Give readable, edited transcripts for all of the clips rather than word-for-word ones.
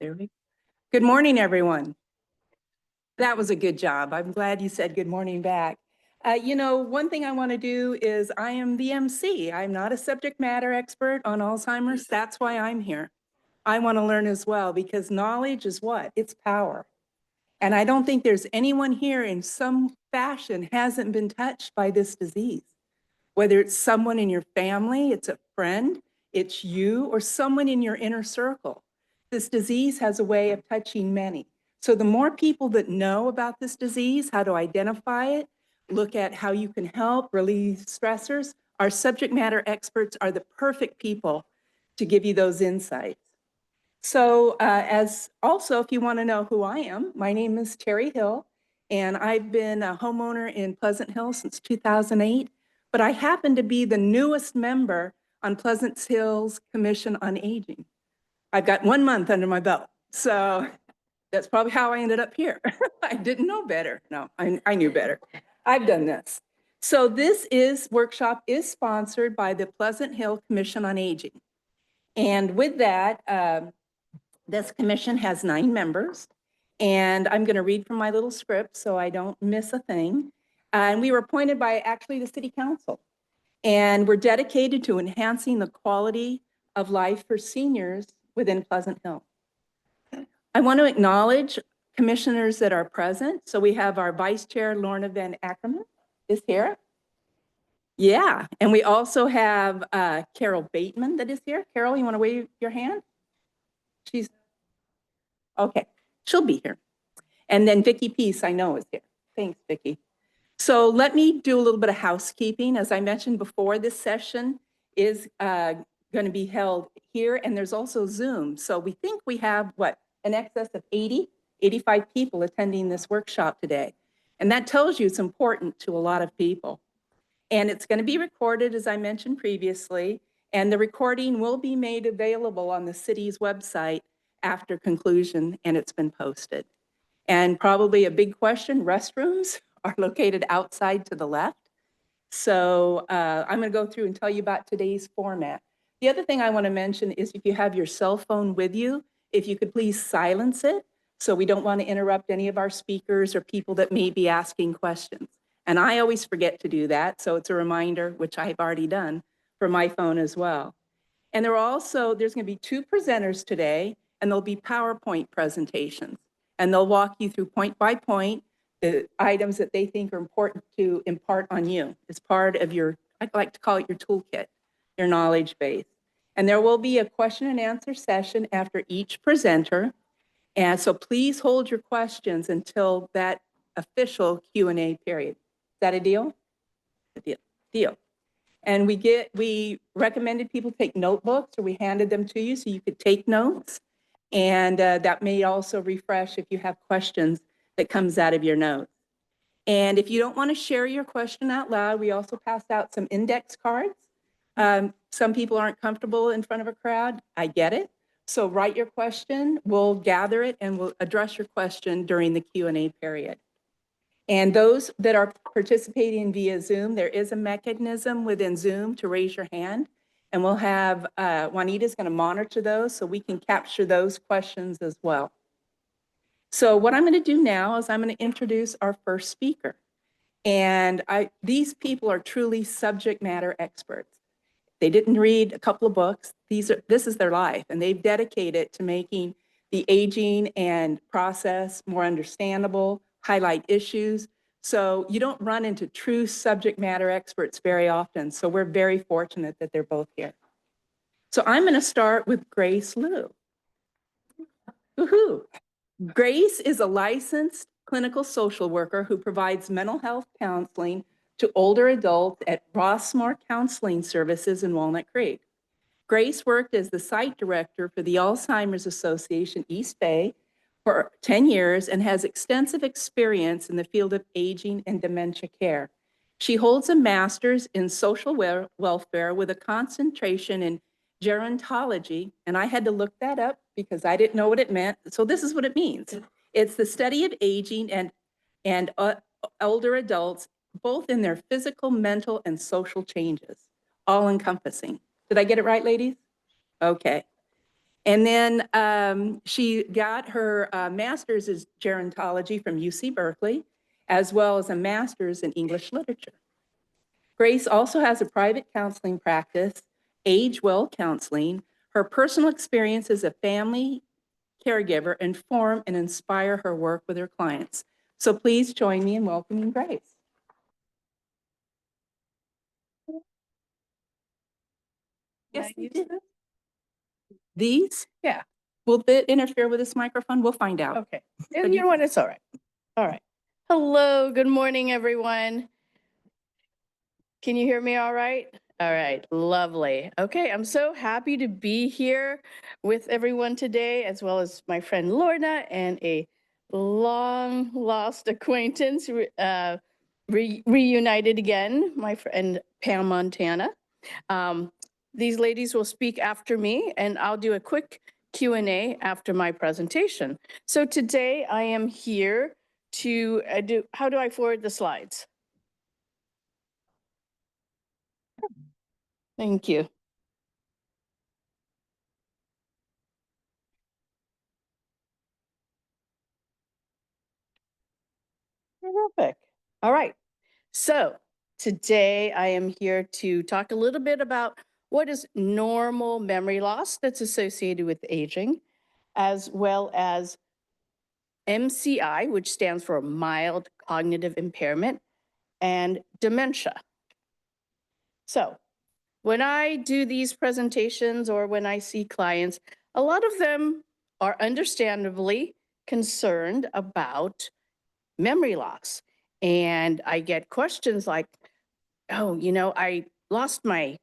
There we go. Good morning, everyone. That was a good job. I'm glad you said good morning back. One thing I want to do is I am the MC. I'm not a subject matter expert on Alzheimer's. That's why I'm here. I want to learn as well because knowledge is what? It's power. And I don't think there's anyone here in some fashion hasn't been touched by this disease. Whether it's someone in your family, it's a friend, it's you, or someone in your inner circle. This disease has a way of touching many. So the more people that know about this disease, how to identify it, look at how you can help relieve stressors, our subject matter experts are the perfect people to give you those insights. So if you want to know who I am, my name is Terry Hill, and I've been a homeowner in Pleasant Hill since 2008, but I happen to be the newest member on Pleasant Hill's Commission on Aging. I've got 1 month under my belt, so that's probably how I ended up here. I didn't know better. No, I knew better. I've done this. So this workshop is sponsored by the Pleasant Hill Commission on Aging. And with that, this commission has 9 members, and I'm going to read from my little script so I don't miss a thing. And we were appointed by actually the city council, and we're dedicated to enhancing the quality of life for seniors within Pleasant Hill. I want to acknowledge commissioners that are present. So we have our Vice Chair, Lorna Van Ackerman, is here. Yeah, and we also have Carol Bateman that is here. Carol, you want to wave your hand? She's okay. She'll be here. And then Vicki Peace, I know, is here. Thanks, Vicki. So let me do a little bit of housekeeping. As I mentioned before, this session is going to be held here, and there's also Zoom. So we think we have, in excess of 85 people attending this workshop today. And that tells you it's important to a lot of people. And it's going to be recorded, as I mentioned previously, and the recording will be made available on the city's website after conclusion, and it's been posted. And probably a big question, restrooms are located outside to the left. So I'm going to go through and tell you about today's format. The other thing I want to mention is if you have your cell phone with you, if you could please silence it, so we don't want to interrupt any of our speakers or people that may be asking questions. And I always forget to do that, so it's a reminder, which I've already done, for my phone as well. And there's going to be 2 presenters today, and there'll be PowerPoint presentations. And they'll walk you through point by point the items that they think are important to impart on you as part of your, I like to call it your toolkit, your knowledge base. And there will be a question and answer session after each presenter. And so please hold your questions until that official Q&A period. Is that a deal? A deal. And we recommended people take notebooks, or we handed them to you so you could take notes. And that may also refresh if you have questions that comes out of your notes. And if you don't want to share your question out loud, we also pass out some index cards. Some people aren't comfortable in front of a crowd. I get it. So write your question, we'll gather it, and we'll address your question during the Q&A period. And those that are participating via Zoom, there is a mechanism within Zoom to raise your hand. And we'll have, Juanita's going to monitor those so we can capture those questions as well. So what I'm going to do now is I'm going to introduce our first speaker. And these people are truly subject matter experts. They didn't read a couple of books. This is their life, and they've dedicated to making the aging and process more understandable, highlight issues. So you don't run into true subject matter experts very often. So we're very fortunate that they're both here. So I'm going to start with Grace Liu. Woohoo! Grace is a licensed clinical social worker who provides mental health counseling to older adults at Rossmore Counseling Services in Walnut Creek. Grace worked as the site director for the Alzheimer's Association East Bay for 10 years and has extensive experience in the field of aging and dementia care. She holds a master's in social welfare with a concentration in gerontology, and I had to look that up because I didn't know what it meant. So this is what it means. It's the study of aging and older adults, both in their physical, mental, and social changes, all encompassing. Did I get it right, ladies? Okay. And then she got her master's in gerontology from UC Berkeley, as well as a master's in English literature. Grace also has a private counseling practice, Age Well Counseling. Her personal experience as a family caregiver inform and inspire her work with her clients. So please join me in welcoming Grace. Yes, they do. These? Yeah. Will it interfere with this microphone? We'll find out. Okay. You know what? It's all right. All right. Hello. Good morning, everyone. Can you hear me all right? All right. Lovely. Okay. I'm so happy to be here with everyone today, as well as my friend Lorna and a long lost acquaintance reunited again, my friend Pam Montana. These ladies will speak after me, and I'll do a quick Q&A after my presentation. So today I am here to how do I forward the slides? Thank you. Terrific. All right. So today I am here to talk a little bit about what is normal memory loss that's associated with aging, as well as MCI, which stands for mild cognitive impairment, and dementia. So when I do these presentations or when I see clients, a lot of them are understandably concerned about memory loss. And I get questions like, oh, I lost my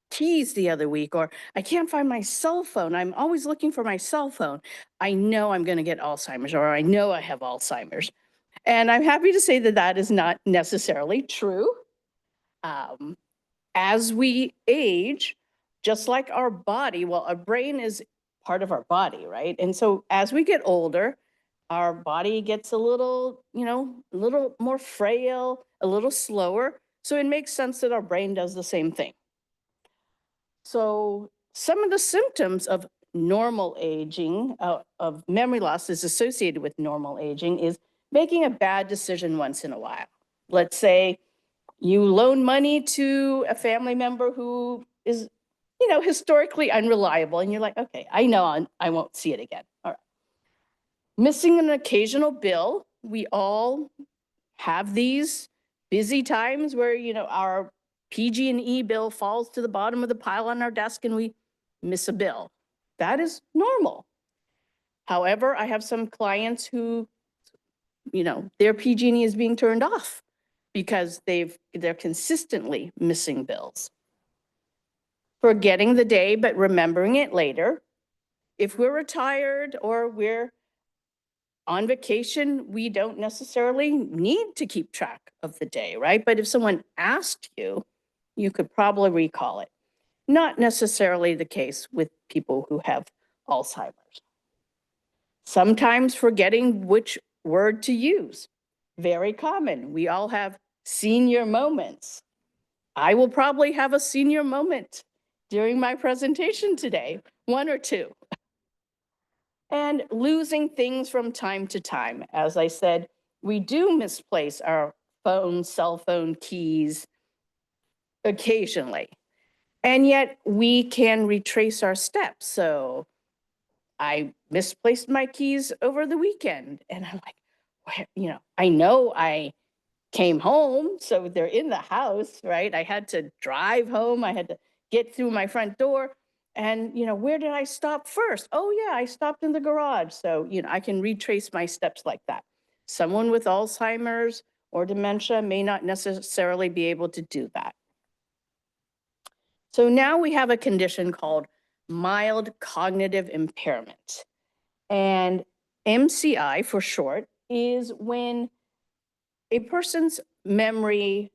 keys the other week, or I can't find my cell phone. I'm always looking for my cell phone. I know I'm going to get Alzheimer's, or I know I have Alzheimer's. And I'm happy to say that that is not necessarily true. As we age, just like our body, well, our brain is part of our body, right? And so as we get older, our body gets a little, a little more frail, a little slower. So it makes sense that our brain does the same thing. So some of the symptoms of normal aging, of memory loss is associated with normal aging, is making a bad decision once in a while. Let's say you loan money to a family member who is, historically unreliable, and you're like, okay, I know I won't see it again. All right. Missing an occasional bill. We all have these busy times where, our PG&E bill falls to the bottom of the pile on our desk and we miss a bill. That is normal. However, I have some clients who, their PG&E is being turned off because they're consistently missing bills. Forgetting the day, but remembering it later. If we're retired or we're on vacation, we don't necessarily need to keep track of the day, right? But if someone asked you, you could probably recall it. Not necessarily the case with people who have Alzheimer's. Sometimes forgetting which word to use. Very common. We all have senior moments. I will probably have a senior moment during my presentation today, one or two. And losing things from time to time. As I said, we do misplace our phone, cell phone keys occasionally. And yet we can retrace our steps. So I misplaced my keys over the weekend. And I'm like, I know I came home, so they're in the house, right? I had to drive home. I had to get through my front door. And, where did I stop first? Oh, yeah, I stopped in the garage. So, I can retrace my steps like that. Someone with Alzheimer's or dementia may not necessarily be able to do that. So now we have a condition called mild cognitive impairment. And MCI for short is when a person's memory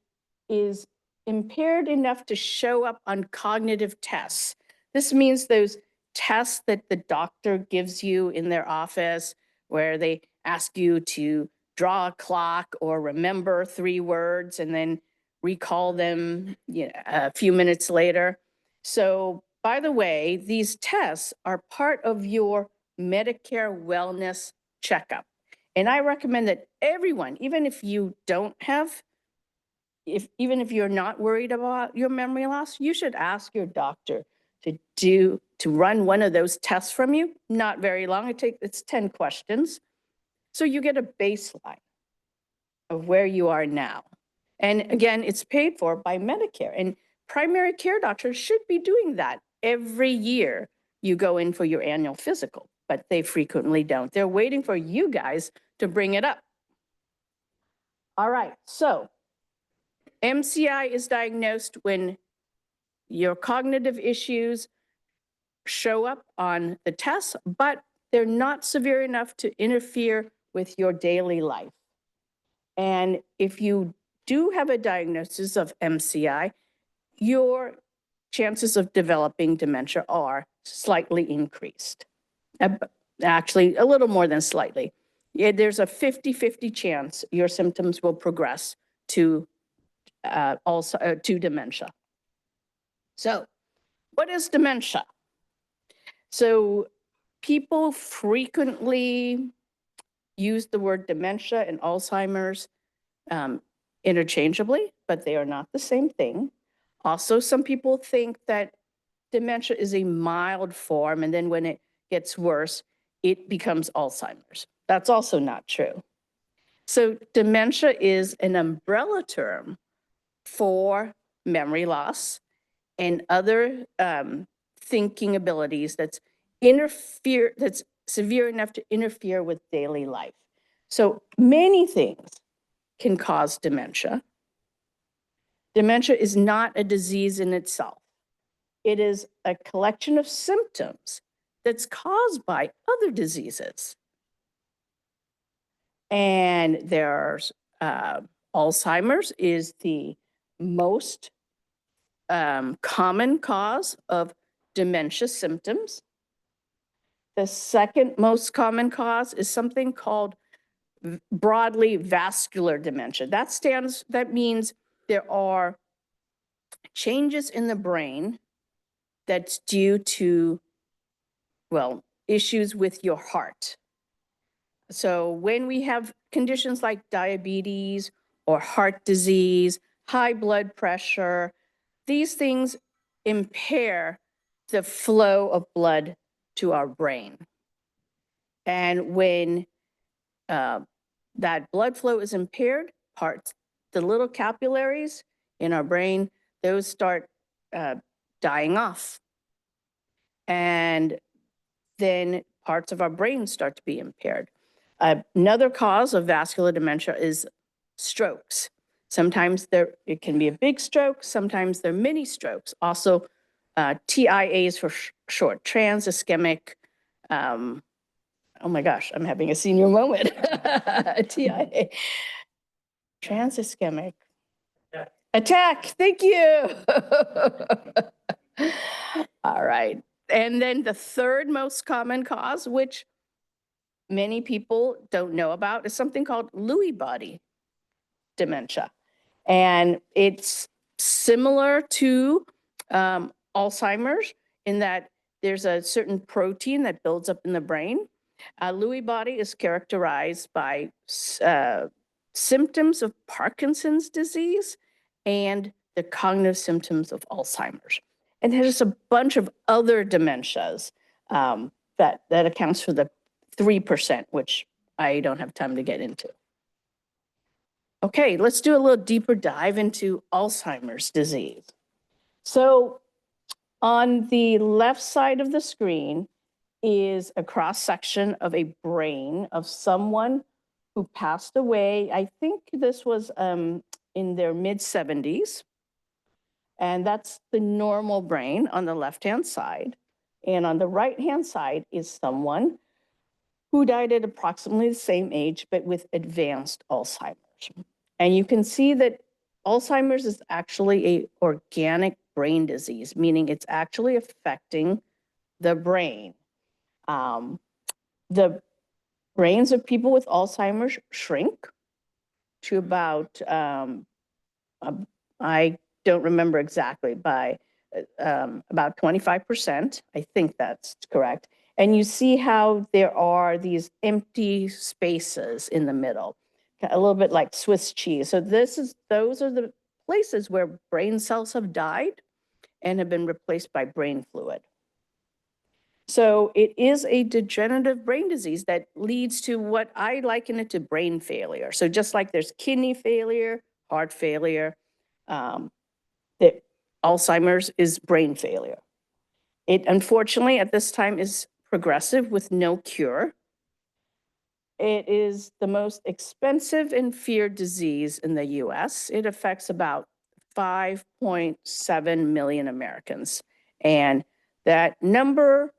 is impaired enough to show up on cognitive tests. This means those tests that the doctor gives you in their office where they ask you to draw a clock or remember 3 words and then recall them a few minutes later. So by the way, these tests are part of your Medicare wellness checkup. And I recommend that everyone, even if you don't have, even if you're not worried about your memory loss, you should ask your doctor to run one of those tests from you. Not very long. It's 10 questions. So you get a baseline of where you are now. And again, it's paid for by Medicare. And primary care doctors should be doing that every year you go in for your annual physical, but they frequently don't. They're waiting for you guys to bring it up. All right, so MCI is diagnosed when your cognitive issues show up on the test, but they're not severe enough to interfere with your daily life. And if you do have a diagnosis of MCI, your chances of developing dementia are slightly increased. Actually, a little more than slightly. Yeah, there's a 50-50 chance your symptoms will progress to to dementia. So, what is dementia? So, people frequently use the word dementia and Alzheimer's interchangeably, but they are not the same thing. Also, some people think that dementia is a mild form, and then when it gets worse, it becomes Alzheimer's. That's also not true. So dementia is an umbrella term for memory loss and other thinking abilities that's severe enough to interfere with daily life. So many things can cause dementia. Dementia is not a disease in itself. It is a collection of symptoms that's caused by other diseases. And there's Alzheimer's is the most common cause of dementia symptoms. The second most common cause is something called broadly vascular dementia. That means there are changes in the brain that's due to, well, issues with your heart. So when we have conditions like diabetes or heart disease, high blood pressure, these things impair the flow of blood to our brain. And when that blood flow is impaired, the little capillaries in our brain, those start dying off. And then parts of our brain start to be impaired. Another cause of vascular dementia is strokes. Sometimes it can be a big stroke, sometimes they're mini strokes. Also, TIAs for short, trans-ischemic, oh my gosh, I'm having a senior moment. TIA, trans-ischemic. Attack, thank you. All right. And then the third most common cause, which many people don't know about, is something called Lewy body dementia. And it's similar to Alzheimer's in that there's a certain protein that builds up in the brain. Lewy body is characterized by symptoms of Parkinson's disease and the cognitive symptoms of Alzheimer's. And there's a bunch of other dementias that accounts for the 3%, which I don't have time to get into. Okay, let's do a little deeper dive into Alzheimer's disease. So on the left side of the screen is a cross-section of a brain of someone who passed away. I think this was in their mid-70s. And that's the normal brain on the left-hand side. And on the right-hand side is someone who died at approximately the same age, but with advanced Alzheimer's. And you can see that Alzheimer's is actually an organic brain disease, meaning it's actually affecting the brain. The brains of people with Alzheimer's shrink to about, I don't remember exactly, by about 25%. I think that's correct. And you see how there are these empty spaces in the middle, a little bit like Swiss cheese. So those are the places where brain cells have died and have been replaced by brain fluid. So it is a degenerative brain disease that leads to what I liken it to brain failure. So just like there's kidney failure, heart failure, that Alzheimer's is brain failure. It unfortunately at this time is progressive with no cure. It is the most expensive and feared disease in the US. It affects about 5.7 million Americans. And that number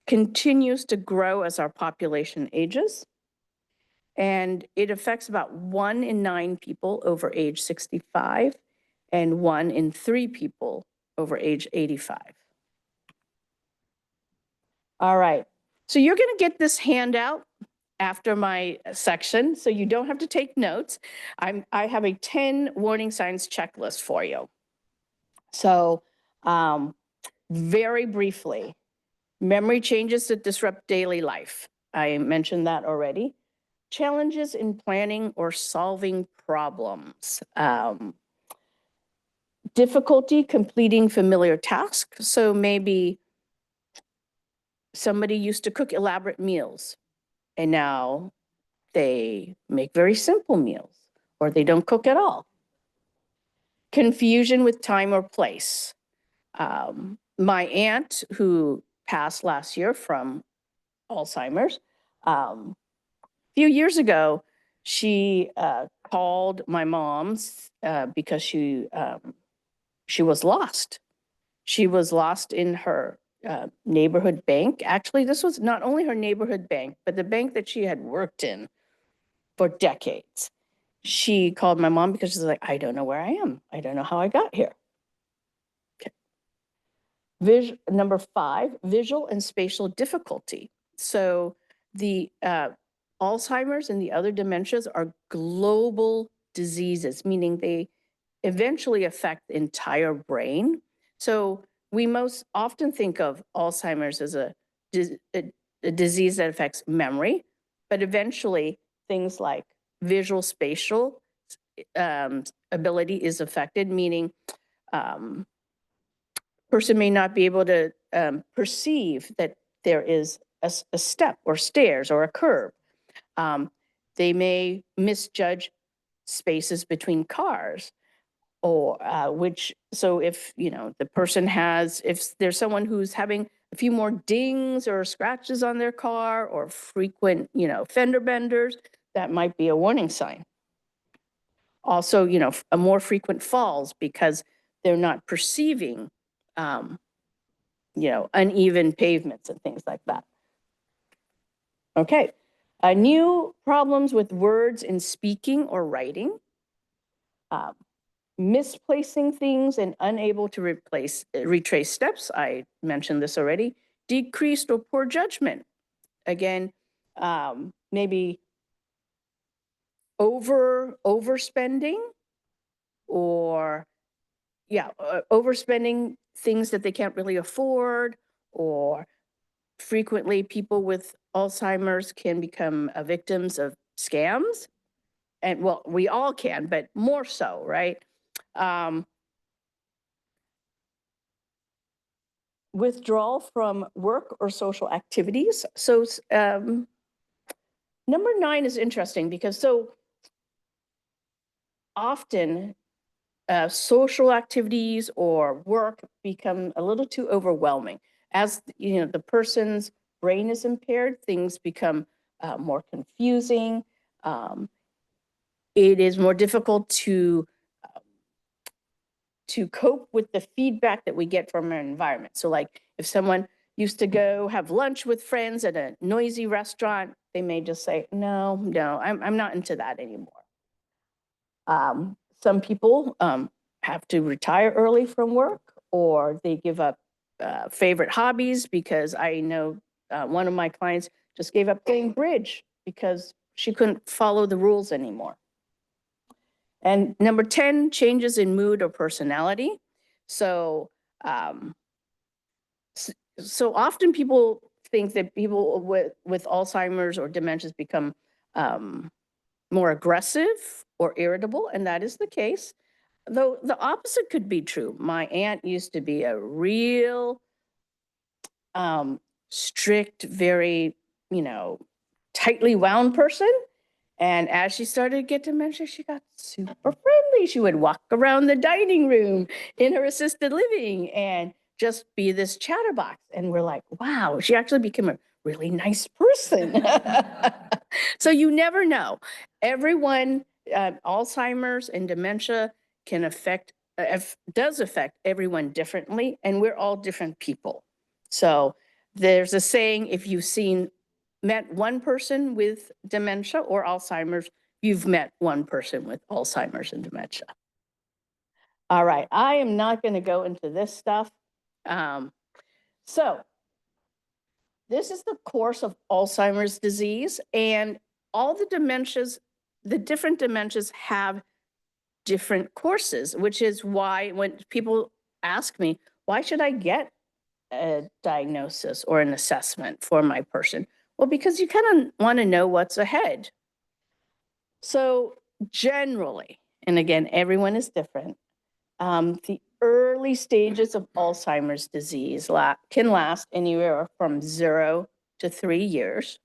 continues to grow as our population ages. And it affects about 1 in 9 people over age 65 and 1 in 3 people over age 85. All right, so you're going to get this handout after my section, so you don't have to take notes. I have a 10 warning signs checklist for you. So very briefly, memory changes that disrupt daily life. I mentioned that already. Challenges in planning or solving problems. Difficulty completing familiar tasks. So maybe somebody used to cook elaborate meals and now they make very simple meals or they don't cook at all. Confusion with time or place. My aunt, who passed last year from Alzheimer's, a few years ago, she called my mom's because she was lost. She was lost in her neighborhood bank. Actually, this was not only her neighborhood bank, but the bank that she had worked in for decades. She called my mom because she's like, I don't know where I am. I don't know how I got here. Okay. Number 5, visual and spatial difficulty. So the Alzheimer's and the other dementias are global diseases, meaning they eventually affect the entire brain. So we most often think of Alzheimer's as a disease that affects memory, but eventually things like visual spatial ability is affected, meaning person may not be able to perceive that there is a step or stairs or a curb. They may misjudge spaces between cars, or so if the person if there's someone who's having a few more dings or scratches on their car or frequent fender benders, that might be a warning sign. Also a more frequent falls because they're not perceiving uneven pavements and things like that. Okay, new problems with words in speaking or writing. Misplacing things and unable to retrace steps. I mentioned this already. Decreased or poor judgment. Again, maybe overspending or overspending things that they can't really afford, or frequently people with Alzheimer's can become victims of scams. And well, we all can, but more so, right? Withdrawal from work or social activities. So number 9 is interesting because so often social activities or work become a little too overwhelming. As the person's brain is impaired, things become more confusing. It is more difficult to cope with the feedback that we get from our environment. So like if someone used to go have lunch with friends at a noisy restaurant, they may just say, no, I'm not into that anymore. Some people have to retire early from work, or they give up favorite hobbies, because I know one of my clients just gave up playing bridge because she couldn't follow the rules anymore. And number 10, changes in mood or personality. So, um, so often people think that people with Alzheimer's or dementias become more aggressive or irritable, and that is the case. Though the opposite could be true. My aunt used to be a real strict, very, tightly wound person. And as she started to get dementia, she got super friendly. She would walk around the dining room in her assisted living and just be this chatterbox. And we're like, wow, she actually became a really nice person. So you never know. Everyone, Alzheimer's and dementia can does affect everyone differently, and we're all different people. So there's a saying, if you've met one person with dementia or Alzheimer's, you've met one person with Alzheimer's and dementia. All right, I am not going to go into this stuff. So this is the course of Alzheimer's disease, and all the dementias, the different dementias have different courses, which is why when people ask me, why should I get a diagnosis or an assessment for my person? Well, because you kind of want to know what's ahead. So generally, and again, everyone is different, the early stages of Alzheimer's disease can last anywhere from 0 to 3 years.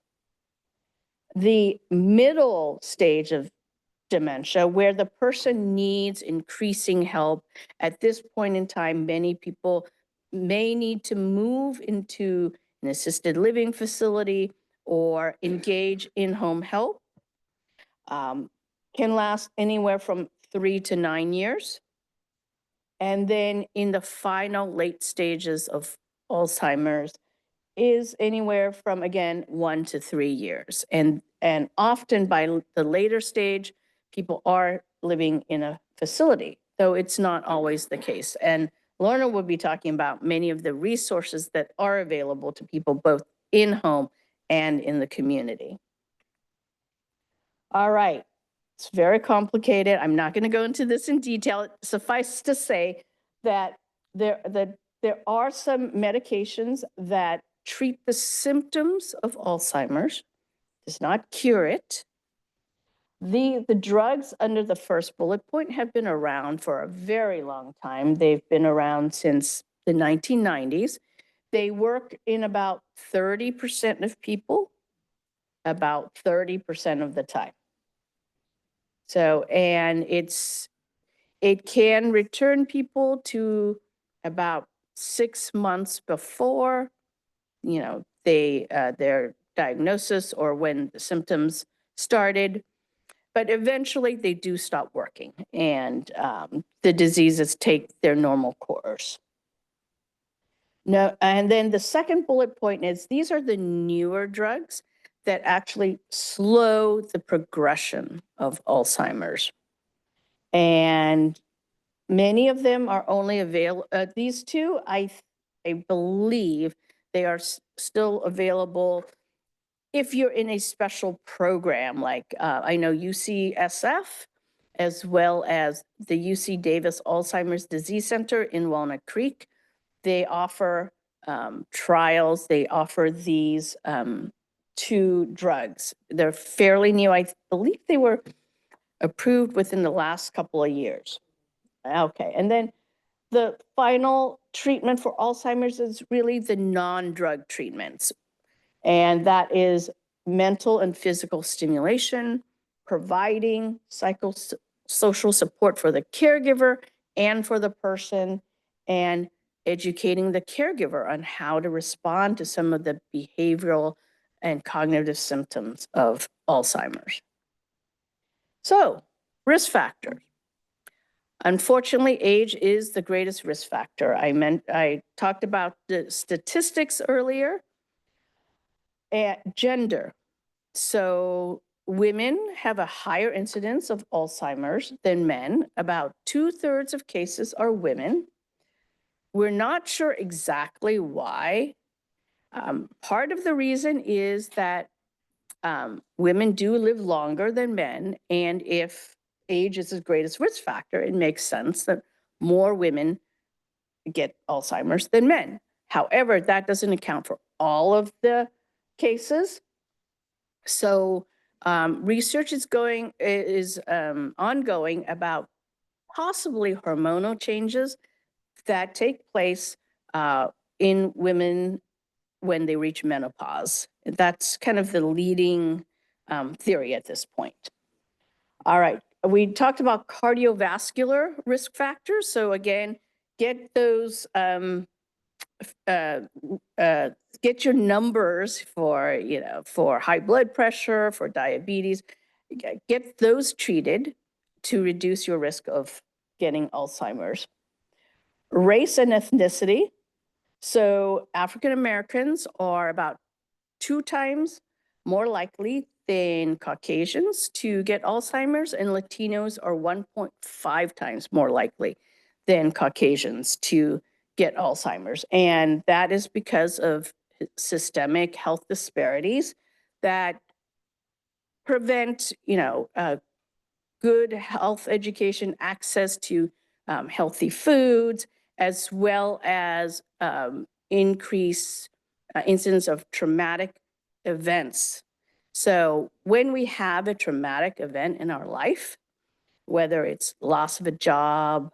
The middle stage of dementia, where the person needs increasing help, at this point in time, many people may need to move into an assisted living facility or engage in home help, can last anywhere from 3 to 9 years. And then in the final late stages of Alzheimer's is anywhere from, again, 1 to 3 years. And often by the later stage, people are living in a facility, though it's not always the case. And Lorna will be talking about many of the resources that are available to people both in home and in the community. All right, it's very complicated. I'm not going to go into this in detail. Suffice to say that there are some medications that treat the symptoms of Alzheimer's, does not cure it. The drugs under the first bullet point have been around for a very long time. They've been around since the 1990s. They work in about 30% of people, about 30% of the time. So, and it can return people to about 6 months before, their diagnosis or when the symptoms started. But eventually they do stop working and the diseases take their normal course. No, and then the second bullet point is these are the newer drugs that actually slow the progression of Alzheimer's. And many of them are only available, these two, I believe they are still available if you're in a special program, like I know UCSF, as well as the UC Davis Alzheimer's Disease Center in Walnut Creek. They offer trials. They offer these 2 drugs. They're fairly new. I believe they were approved within the last couple of years. Okay, and then the final treatment for Alzheimer's is really the non-drug treatments. And that is mental and physical stimulation, providing psychosocial support for the caregiver and for the person, and educating the caregiver on how to respond to some of the behavioral and cognitive symptoms of Alzheimer's. So, risk factors. Unfortunately, age is the greatest risk factor. I talked about the statistics earlier. Gender. So women have a higher incidence of Alzheimer's than men. About 2/3 of cases are women. We're not sure exactly why. Part of the reason is that women do live longer than men, and if age is the greatest risk factor, it makes sense that more women get Alzheimer's than men. However, that doesn't account for all of the cases. So research is ongoing about possibly hormonal changes that take place in women when they reach menopause. That's kind of the leading theory at this point. All right, we talked about cardiovascular risk factors. So again, get those, get your numbers for, for high blood pressure, for diabetes, get those treated to reduce your risk of getting Alzheimer's. Race and ethnicity. So African Americans are about 2 times more likely than Caucasians to get Alzheimer's, and Latinos are 1.5 times more likely than Caucasians to get Alzheimer's. And that is because of systemic health disparities that prevent, good health education, access to healthy foods, as well as increase incidence of traumatic events. So when we have a traumatic event in our life, whether it's loss of a job,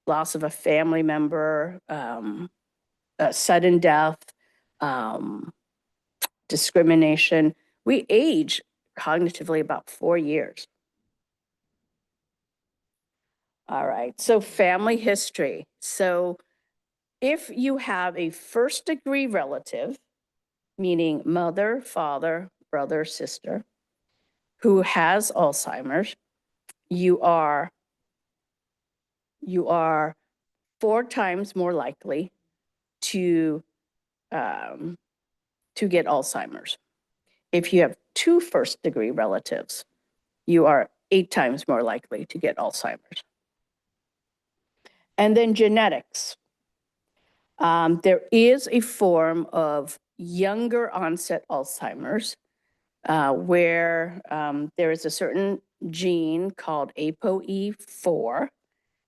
loss of a family member, a sudden death, discrimination, we age cognitively about 4 years. All right, so family history. So if you have a first-degree relative, meaning mother, father, brother, sister, who has Alzheimer's, you are 4 times more likely to get Alzheimer's. If you have 2 first-degree relatives, you are 8 times more likely to get Alzheimer's. And then genetics. There is a form of younger onset Alzheimer's where there is a certain gene called ApoE4,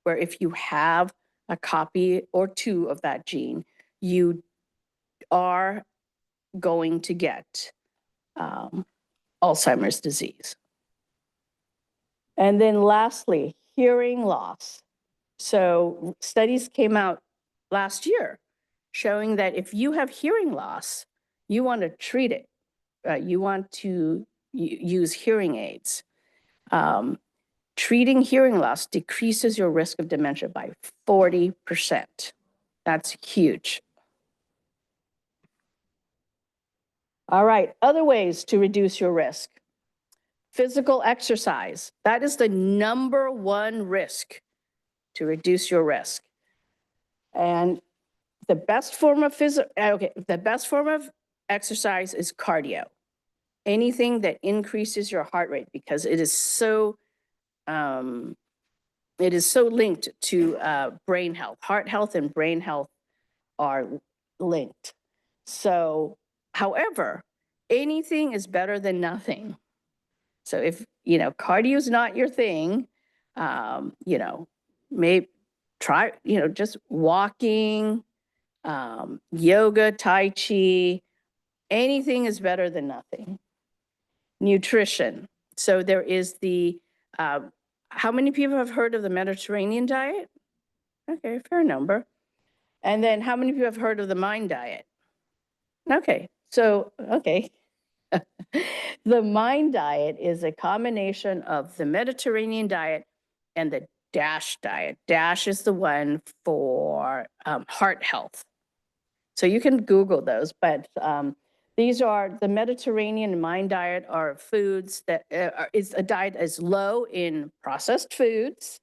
where if you have a copy or 2 of that gene, you are going to get Alzheimer's disease. And then lastly, hearing loss. So studies came out last year showing that if you have hearing loss, you want to treat it. You want to use hearing aids. Treating hearing loss decreases your risk of dementia by 40%. That's huge. All right, other ways to reduce your risk. Physical exercise. That is the #1 risk to reduce your risk. And the best form of exercise is cardio. Anything that increases your heart rate, because it is so linked to brain health. Heart health and brain health are linked. So, however, anything is better than nothing. So if, cardio is not your thing, maybe try, just walking, yoga, Tai Chi, anything is better than nothing. Nutrition. So there is how many people have heard of the Mediterranean diet? Okay, fair number. And then how many people have heard of the MIND diet? Okay, the MIND diet is a combination of the Mediterranean diet and the DASH diet. DASH is the one for heart health. So you can Google those, but these are the Mediterranean and MIND diet are foods that is a diet that's low in processed foods,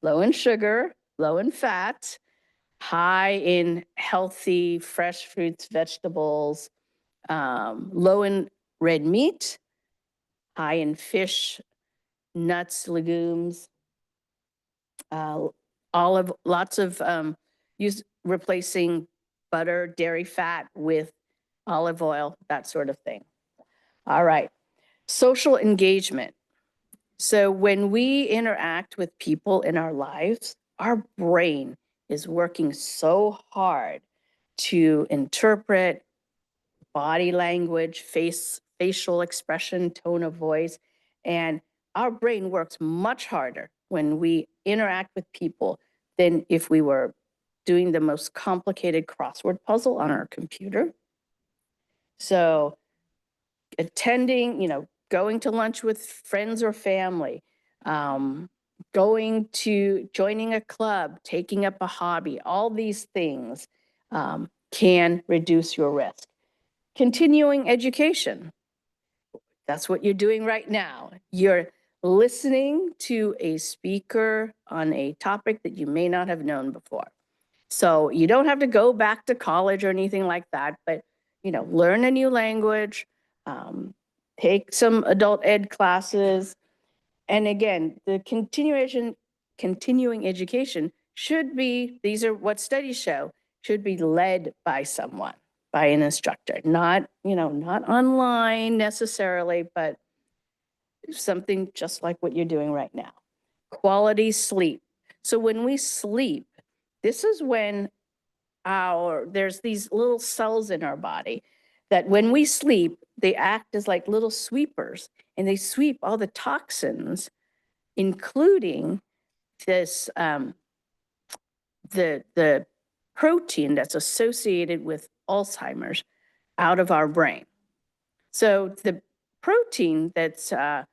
low in sugar, low in fat, high in healthy fresh fruits, vegetables, low in red meat, high in fish, nuts, legumes, lots of replacing butter, dairy fat with olive oil, that sort of thing. All right, social engagement. So when we interact with people in our lives, our brain is working so hard to interpret body language, facial expression, tone of voice. And our brain works much harder when we interact with people than if we were doing the most complicated crossword puzzle on our computer. So attending, going to lunch with friends or family, joining a club, taking up a hobby, all these things can reduce your risk. Continuing education. That's what you're doing right now. You're listening to a speaker on a topic that you may not have known before. So you don't have to go back to college or anything like that, but learn a new language, take some adult ed classes. And again, the continuing education should be, these are what studies show, should be led by someone, by an instructor, not online necessarily, but something just like what you're doing right now. Quality sleep. So when we sleep, this is when there's these little cells in our body that when we sleep, they act as like little sweepers, and they sweep all the toxins, including this, the protein that's associated with Alzheimer's, out of our brain. So the protein that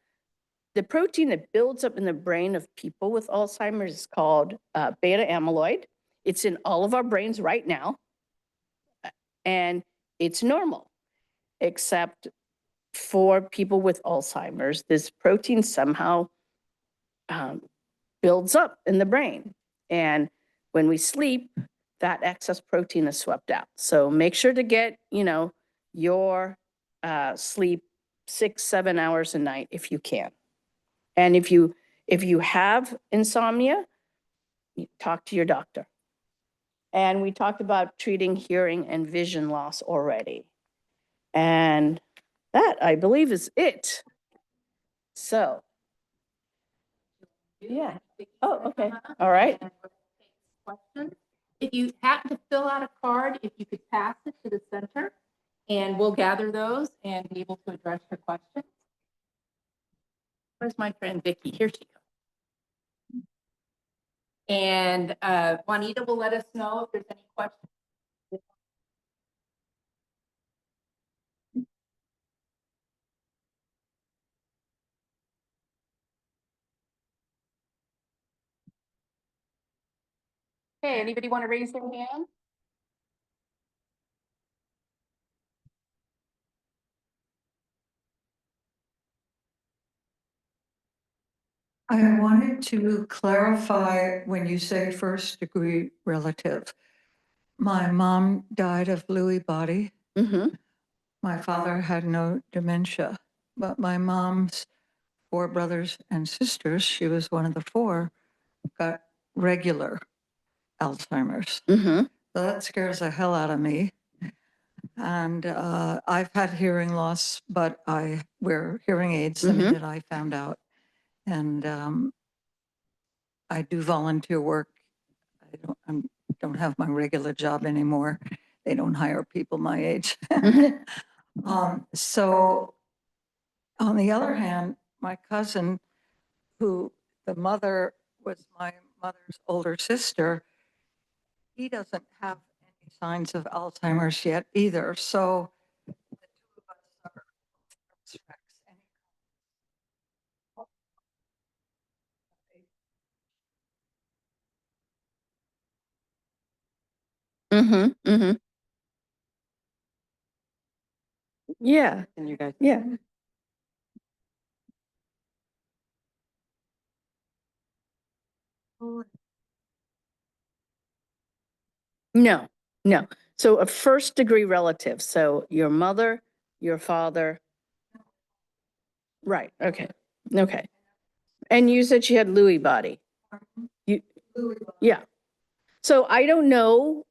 builds up in the brain of people with Alzheimer's is called beta amyloid. It's in all of our brains right now, and it's normal, except for people with Alzheimer's, this protein somehow builds up in the brain. And when we sleep, that excess protein is swept out. So make sure to get, your sleep 6-7 hours a night if you can. And if you have insomnia, you talk to your doctor. And we talked about treating hearing and vision loss already. And that, I believe, is it. So, yeah. Oh, okay. All right. If you happen to fill out a card, if you could pass it to the center, and we'll gather those and be able to address your questions. Where's my friend Vicki? Here she goes. And Juanita will let us know if there's any questions. Hey, anybody want to raise their hand? I wanted to clarify when you say first degree relative. My mom died of Lewy body. Mm-hmm. My father had no dementia, but my mom's 4 brothers and sisters, she was one of the 4, got regular Alzheimer's. Mm-hmm. So that scares the hell out of me. And I've had hearing loss, but I wear hearing aids. I mean, that I found out. And I do volunteer work. I don't have my regular job anymore. They don't hire people my age. So on the other hand, my cousin, who the mother was my mother's older sister, he doesn't have any signs of Alzheimer's yet either. So the 2 of us are suspects. Mm-hmm. Mm-hmm. Yeah. And you guys, Yeah. No, no. So a first degree relative. So your mother, your father. Right. Okay. Okay. And you said she had Lewy body. Yeah. So I don't know.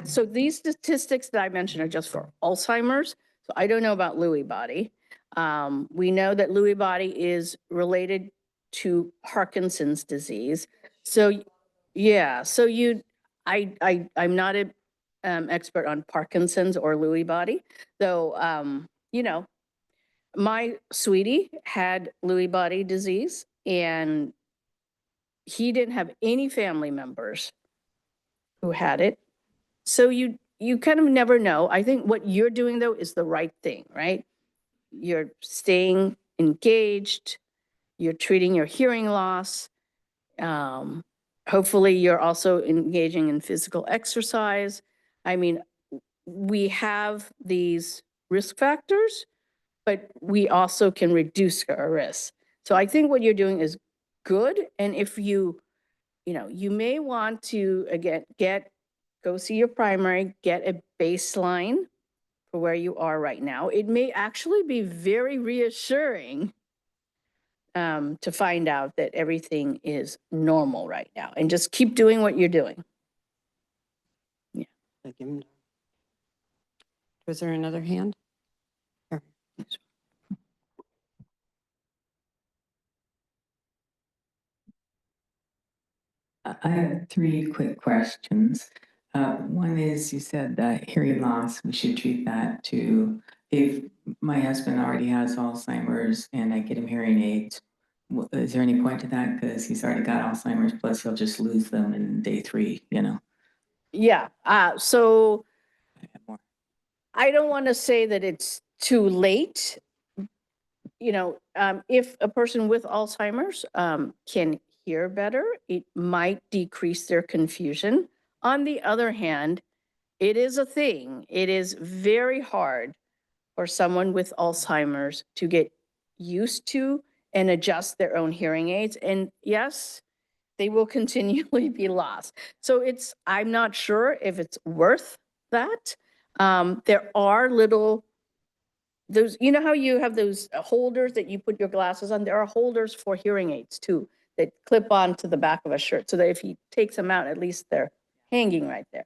So these statistics that I mentioned are just for Alzheimer's. So I don't know about Lewy body. We know that Lewy body is related to Parkinson's disease. So, yeah, so I'm not a expert on Parkinson's or Lewy body, though, you know, my sweetie had Lewy body disease and he didn't have any family members who had it. So you kind of never know. I think what you're doing though is the right thing, right? You're staying engaged, you're treating your hearing loss. Um, Hopefully you're also engaging in physical exercise. I mean, we have these risk factors, but we also can reduce our risks. So I think what you're doing is good. And if you may want to, again, go see your primary, get a baseline for where you are right now. It may actually be very reassuring to find out that everything is normal right now and just keep doing what you're doing. Like him. Was there another hand? Here. I have three quick questions. One is, you said that hearing loss, we should treat that too. If my husband already has Alzheimer's and I get him hearing aids, is there any point to that? Because he's already got Alzheimer's, plus he'll just lose them in day 3, you know? Yeah. So I have more. I don't want to say that it's too late. If a person with Alzheimer's can hear better, it might decrease their confusion. On the other hand, it is a thing. It is very hard for someone with Alzheimer's to get used to and adjust their own hearing aids. And yes, they will continually be lost. So I'm not sure if it's worth that. There are those, you know how you have those holders that you put your glasses on? There are holders for hearing aids too that clip on to the back of a shirt so that if he takes them out, at least they're hanging right there.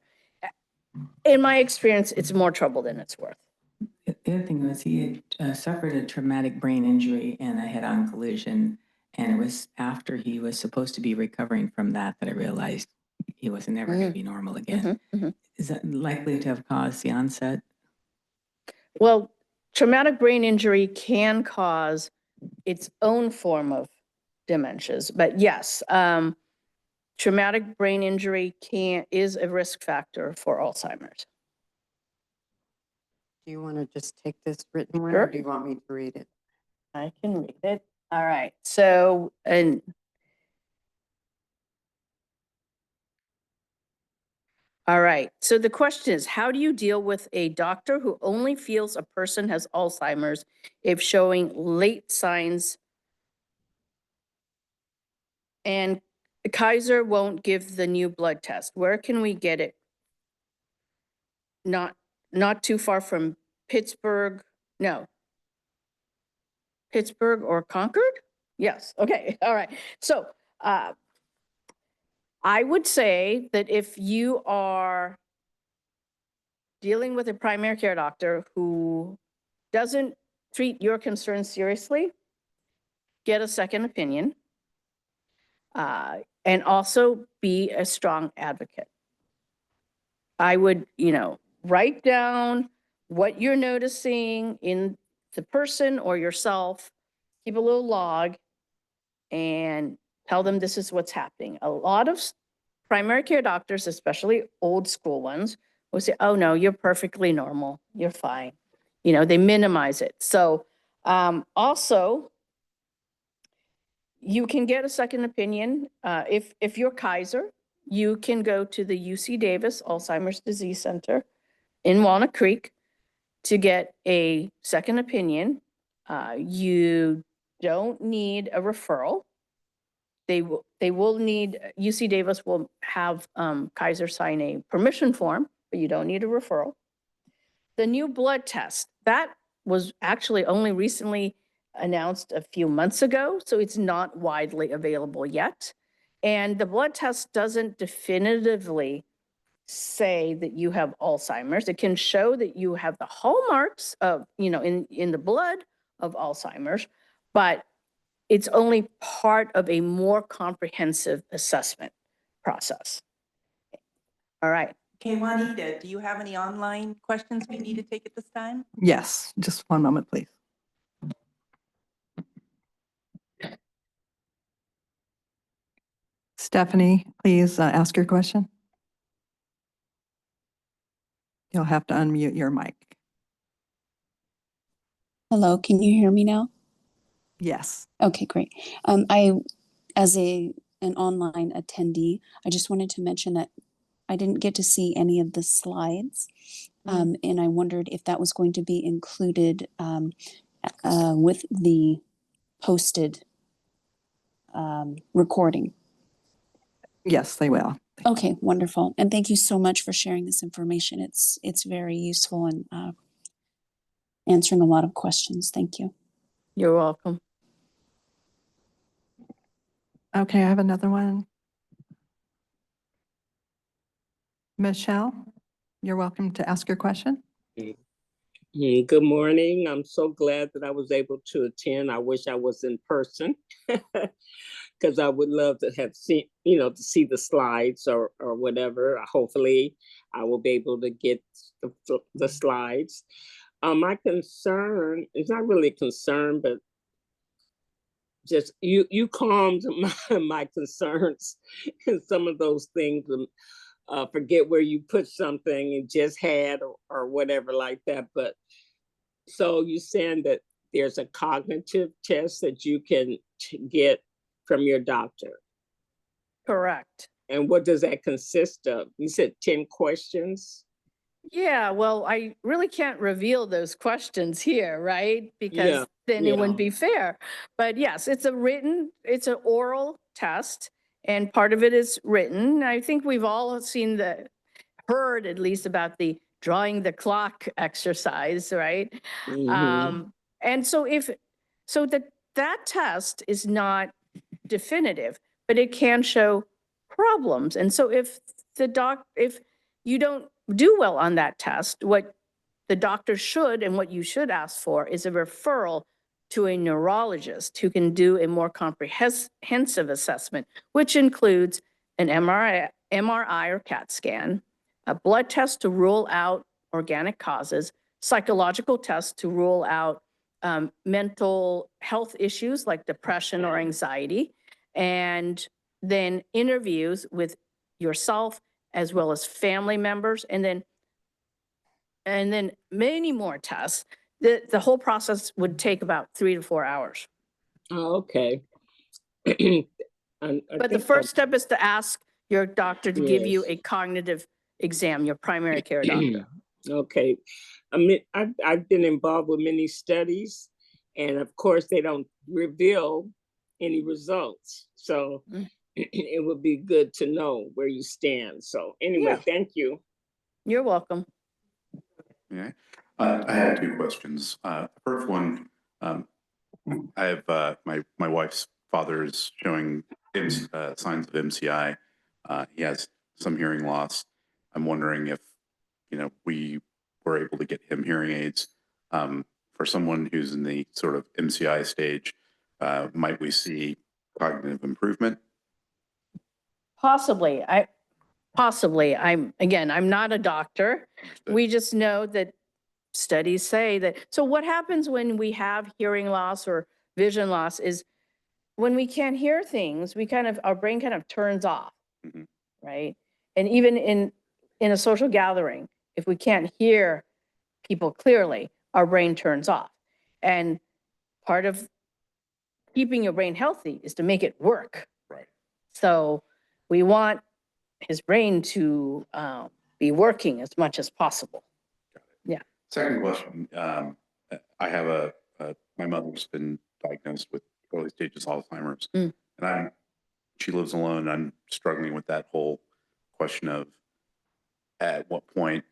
In my experience, it's more trouble than it's worth. The other thing was he had suffered a traumatic brain injury and a head-on collision. And it was after he was supposed to be recovering from that I realized he wasn't ever going to be normal again. Is that likely to have caused the onset? Well, traumatic brain injury can cause its own form of dementias, but yes, traumatic brain injury is a risk factor for Alzheimer's. Do you want to just take this written one Sure. or do you want me to read it? I can read it. All right. So, all right. So the question is, how do you deal with a doctor who only feels a person has Alzheimer's if showing late signs and Kaiser won't give the new blood test? Where can we get it? Not too far from Pittsburgh. No. Pittsburgh or Concord? Yes. Okay. All right. So, I would say that if you are dealing with a primary care doctor who doesn't treat your concerns seriously, get a second opinion, and also be a strong advocate. I would, write down what you're noticing in the person or yourself, keep a little log, and tell them this is what's happening. A lot of primary care doctors, especially old school ones, will say, oh no, you're perfectly normal, you're fine. They minimize it. So also, you can get a second opinion. If you're Kaiser, you can go to the UC Davis Alzheimer's Disease Center in Walnut Creek to get a second opinion. You don't need a referral. They will need, UC Davis will have Kaiser sign a permission form, but you don't need a referral. The new blood test, that was actually only recently announced a few months ago, so it's not widely available yet. And the blood test doesn't definitively say that you have Alzheimer's. It can show that you have the hallmarks of, in the blood of Alzheimer's, but it's only part of a more comprehensive assessment process. All right. Okay, Juanita, do you have any online questions we need to take at this time? Yes, just one moment, please. Stephanie, please ask your question. You'll have to unmute your mic. Hello, can you hear me now? Yes. Okay, great. As an online attendee, I just wanted to mention that I didn't get to see any of the slides. And I wondered if that was going to be included with the posted recording. Yes, they will. Okay, wonderful. And thank you so much for sharing this information. It's very useful and answering a lot of questions. Thank you. You're welcome. Okay, I have another one. Michelle, you're welcome to ask your question. Good morning. I'm so glad that I was able to attend. I wish I was in person because I would love to have seen, to see the slides or whatever. Hopefully, I will be able to get the slides. My concern is not really a concern, but just you calmed my concerns and some of those things. Forget where you put something and just had or whatever like that. But so you're saying that there's a cognitive test that you can get from your doctor. Correct. And what does that consist of? You said 10 questions? Yeah, well, I really can't reveal those questions here, right? Because then it wouldn't be fair. But yes, it's it's an oral test, and part of it is written. I think we've all heard at least about the drawing the clock exercise, right? Mhm. And so that test is not definitive, but it can show problems. And so if you don't do well on that test, what the doctor should and what you should ask for is a referral to a neurologist who can do a more comprehensive assessment, which includes an MRI or CAT scan, a blood test to rule out organic causes, psychological tests to rule out mental health issues like depression or anxiety, and then interviews with yourself as well as family members, and then many more tests. The whole process would take about 3 to 4 hours. Oh, okay. But the first step is to ask your doctor to give you Yes. a cognitive exam, your primary care doctor. Okay. I mean, I've been involved with many studies, and of course, they don't reveal any results. So it would be good to know where you stand. So anyway, Thank you. You're welcome. Yeah, I had two questions. First one, I have my wife's father is showing signs of MCI. He has some hearing loss. I'm wondering if we were able to get him hearing aids. For someone who's in the sort of MCI stage, might we see cognitive improvement? Possibly. I'm not a doctor. Understood. We just know that studies say that. So what happens when we have hearing loss or vision loss is when we can't hear things, our brain kind of turns off, Mhm. right? And even in a social gathering, if we can't hear people clearly, our brain turns off. And part of keeping your brain healthy is to make it work. Right. So we want his brain to be working as much as possible. Second question, I have my mother's been diagnosed with early stages Alzheimer's, and she lives alone. I'm struggling with that whole question of at what point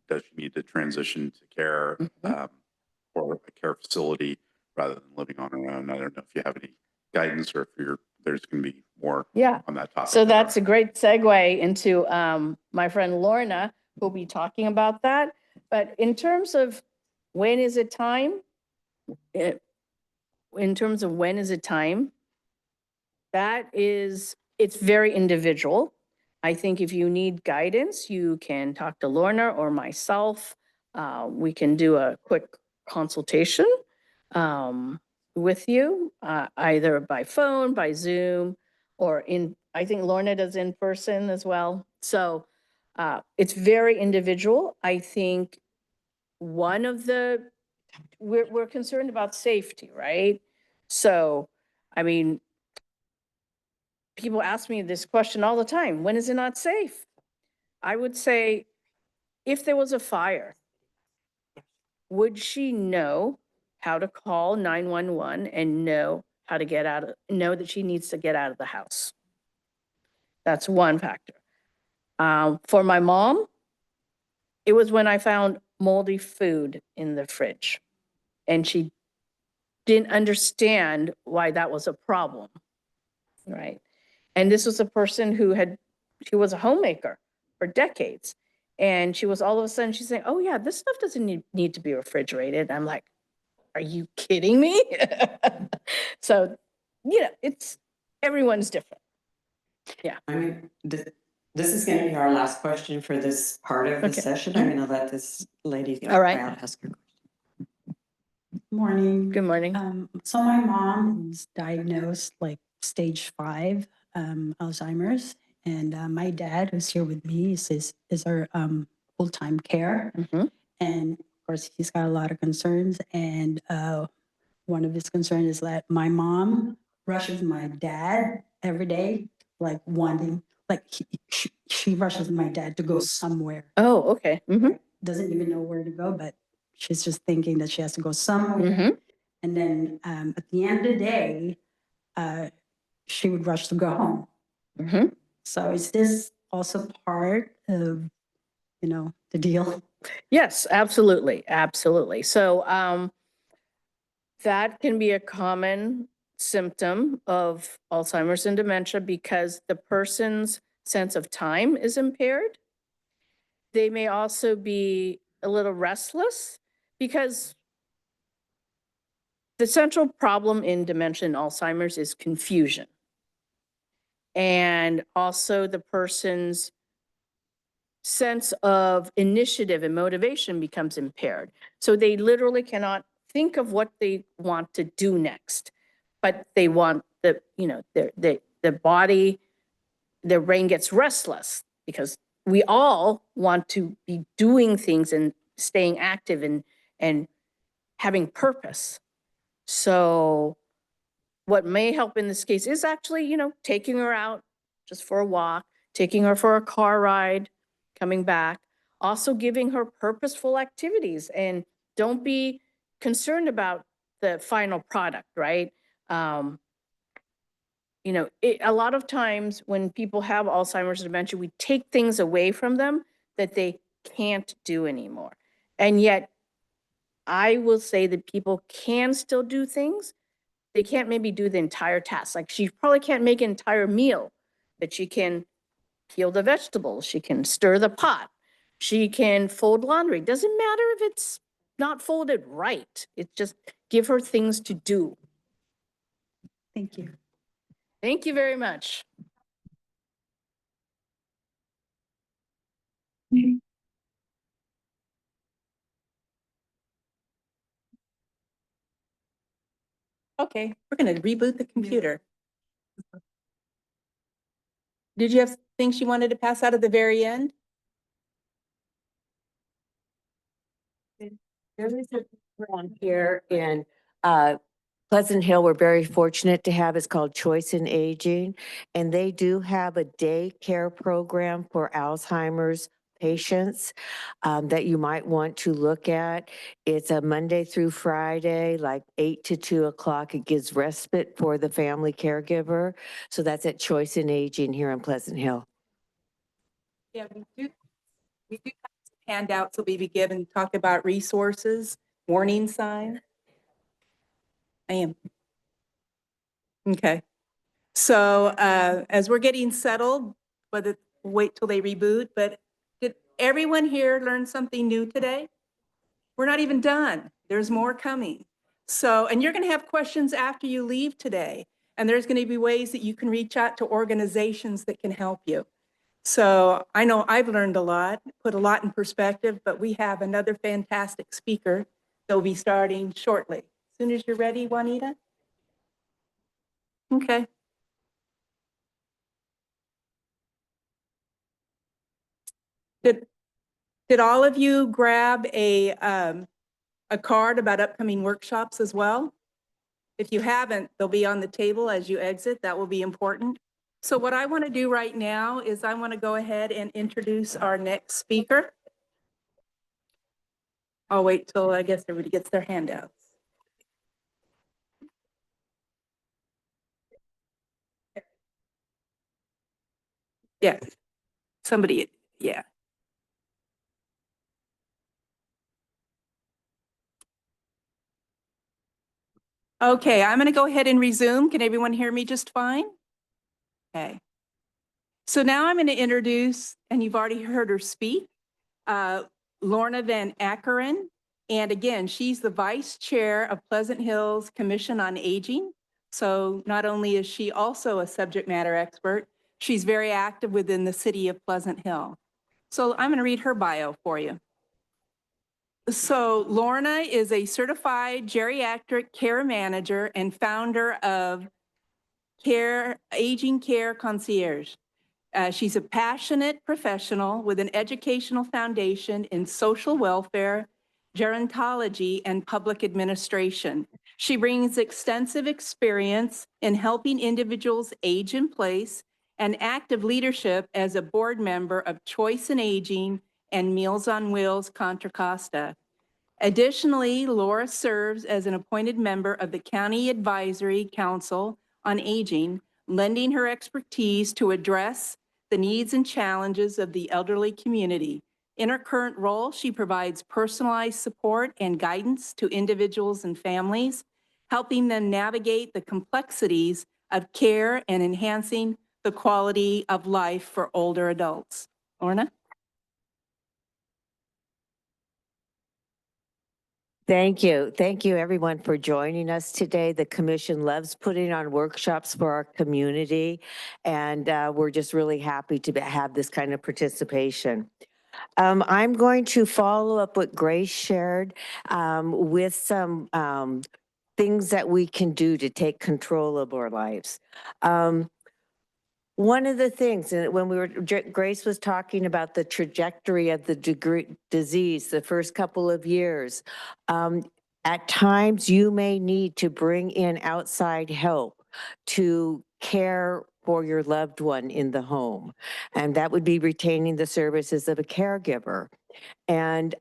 does she need to transition to care or a care facility rather than living on her own. I don't know if you have any guidance or if there's going to be more on that topic. So that's a great segue into my friend Lorna, who'll be talking about that. But in terms of when is it time, in terms of when is it time, it's very individual. I think if you need guidance, you can talk to Lorna or myself. We can do a quick consultation with you, either by phone, by Zoom, or I think Lorna does in person as well. So it's very individual. I think we're concerned about safety, right? So, I mean, people ask me this question all the time, when is it not safe? I would say, if there was a fire, would she know how to call 911 and know that she needs to get out of the house? That's one factor. For my mom, it was when I found moldy food in the fridge, and she didn't understand why that was a problem, right? And this was a person she was a homemaker for decades. And she was all of a sudden, she's saying, oh yeah, this stuff doesn't need to be refrigerated. I'm like, are you kidding me? So, everyone's different. I mean, this is going to be our last question for this part of the Okay. session. I'm going to let this lady. All right. Ask her. Morning. Good morning. So my mom was diagnosed like stage 5 Alzheimer's, and my dad, who's here with me, is our full-time care, and of course he's got a lot of concerns. And one of his concerns is that my mom rushes my dad every day, like wanting, like she rushes my dad to go somewhere. Oh, okay. Doesn't even know where to go, but she's just thinking that she has to go somewhere. And then at the end of the day, she would rush to go home. So is this also part of, the deal? Yes, absolutely. Absolutely. So that can be a common symptom of Alzheimer's and dementia because the person's sense of time is impaired. They may also be a little restless because the central problem in dementia and Alzheimer's is confusion. And also the person's sense of initiative and motivation becomes impaired. So they literally cannot think of what they want to do next, but they want the body, their brain gets restless because we all want to be doing things and staying active and having purpose. So what may help in this case is actually, taking her out just for a walk, taking her for a car ride, coming back, also giving her purposeful activities. And don't be concerned about the final product, right? A lot of times when people have Alzheimer's and dementia, we take things away from them that they can't do anymore. And yet, I will say that people can still do things. They can't maybe do the entire task. Like she probably can't make an entire meal, but she can peel the vegetables. She can stir the pot. She can fold laundry. Doesn't matter if it's not folded right. It's just give her things to do. Thank you. Thank you very much. Okay, we're going to reboot the computer. Did you have things you wanted to pass out at the very end? There is a program here in Pleasant Hill. We're very fortunate to have. It's called Choice in Aging, and they do have a daycare program for Alzheimer's patients that you might want to look at. It's a Monday through Friday, like 8 to 2 o'clock. It gives respite for the family caregiver. So that's at Choice in Aging here in Pleasant Hill. Yeah, we do have some handouts that we be given, talk about resources, warning signs. I am. Okay. So as we're getting settled, wait till they reboot, but did everyone here learn something new today? We're not even done. There's more coming. So, and you're going to have questions after you leave today. And there's going to be ways that you can reach out to organizations that can help you. So I know I've learned a lot, put a lot in perspective, but we have another fantastic speaker. They'll be starting shortly. As soon as you're ready, Juanita. Okay. Did all of you grab a card about upcoming workshops as well? If you haven't, they'll be on the table as you exit. That will be important. So what I want to do right now is I want to go ahead and introduce our next speaker. I'll wait till I guess everybody gets their handouts. Yeah, somebody, yeah. Okay, I'm going to go ahead and resume. Can everyone hear me just fine? Okay. So now I'm going to introduce, and you've already heard her speak, Lorna Van Akkeren. And again, she's the vice chair of Pleasant Hills Commission on Aging. So not only is she also a subject matter expert, she's very active within the city of Pleasant Hill. So I'm going to read her bio for you. So Lorna is a certified geriatric care manager and founder of Aging Care Concierge. She's a passionate professional with an educational foundation in social welfare, gerontology, and public administration. She brings extensive experience in helping individuals age in place and active leadership as a board member of Choice in Aging and Meals on Wheels Contra Costa. Additionally, Laura serves as an appointed member of the County Advisory Council on Aging, lending her expertise to address the needs and challenges of the elderly community. In her current role, she provides personalized support and guidance to individuals and families, helping them navigate the complexities of care and enhancing the quality of life for older adults. Lorna? Thank you. Thank you, everyone, for joining us today. The commission loves putting on workshops for our community, and we're just really happy to have this kind of participation. I'm going to follow up what Grace shared with some things that we can do to take control of our lives. One of the things, and when Grace was talking about the trajectory of the disease, the first couple of years, at times you may need to bring in outside help to care for your loved one in the home. And that would be retaining the services of a caregiver. And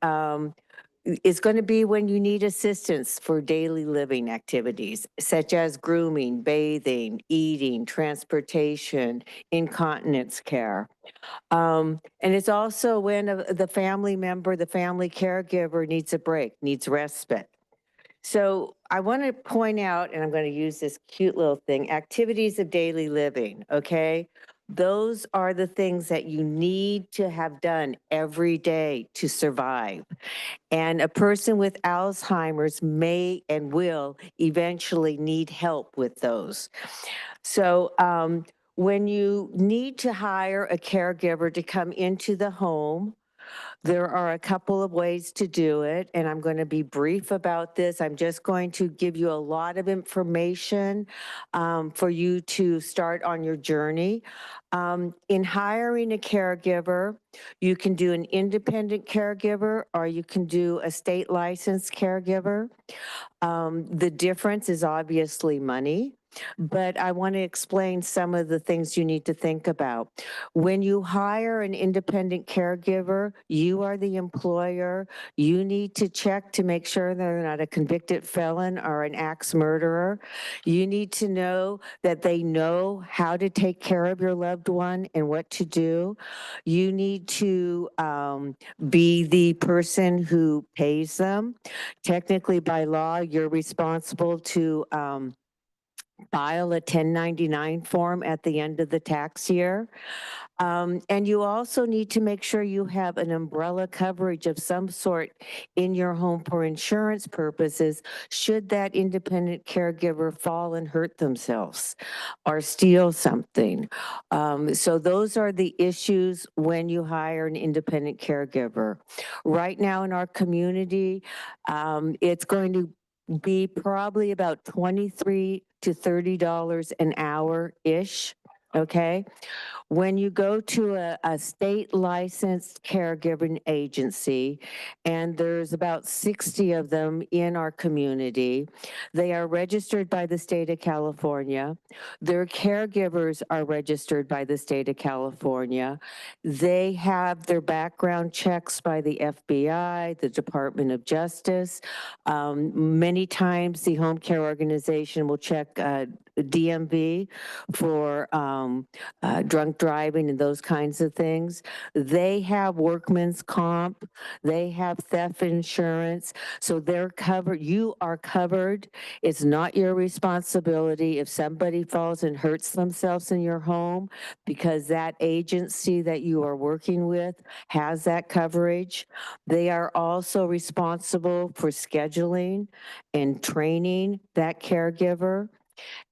it's going to be when you need assistance for daily living activities, such as grooming, bathing, eating, transportation, incontinence care. And it's also when the family member, the family caregiver needs a break, needs respite. So I want to point out, and I'm going to use this cute little thing, activities of daily living, okay? Those are the things that you need to have done every day to survive. And a person with Alzheimer's may and will eventually need help with those. So when you need to hire a caregiver to come into the home, there are a couple of ways to do it, and I'm going to be brief about this. I'm just going to give you a lot of information for you to start on your journey. In hiring a caregiver, you can do an independent caregiver or you can do a state licensed caregiver. The difference is obviously money, but I want to explain some of the things you need to think about. When you hire an independent caregiver, you are the employer. You need to check to make sure they're not a convicted felon or an axe murderer. You need to know that they know how to take care of your loved one and what to do. You need to be the person who pays them. Technically, by law, you're responsible to file a 1099 form at the end of the tax year. And you also need to make sure you have an umbrella coverage of some sort in your home for insurance purposes, should that independent caregiver fall and hurt themselves or steal something. So those are the issues when you hire an independent caregiver. Right now in our community, it's going to be probably about $23 to $30 an hour-ish, okay? When you go to a state licensed caregiving agency, and there's about 60 of them in our community, they are registered by the state of California. Their caregivers are registered by the state of California. They have their background checks by the FBI, the Department of Justice. Many times the home care organization will check DMV for drunk driving and those kinds of things. They have workman's comp, they have theft insurance, so they're covered. You are covered. It's not your responsibility if somebody falls and hurts themselves in your home, because that agency that you are working with has that coverage. They are also responsible for scheduling and training that caregiver.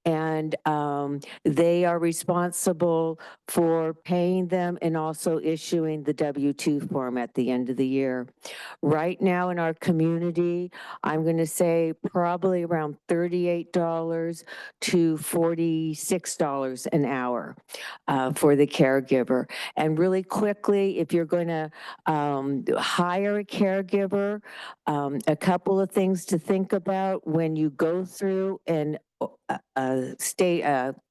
And they are responsible for paying them and also issuing the W-2 form at the end of the year. Right now in our community, I'm going to say probably around $38 to $46 an hour for the caregiver. And really quickly, if you're going to hire a caregiver, a couple of things to think about when you go through and state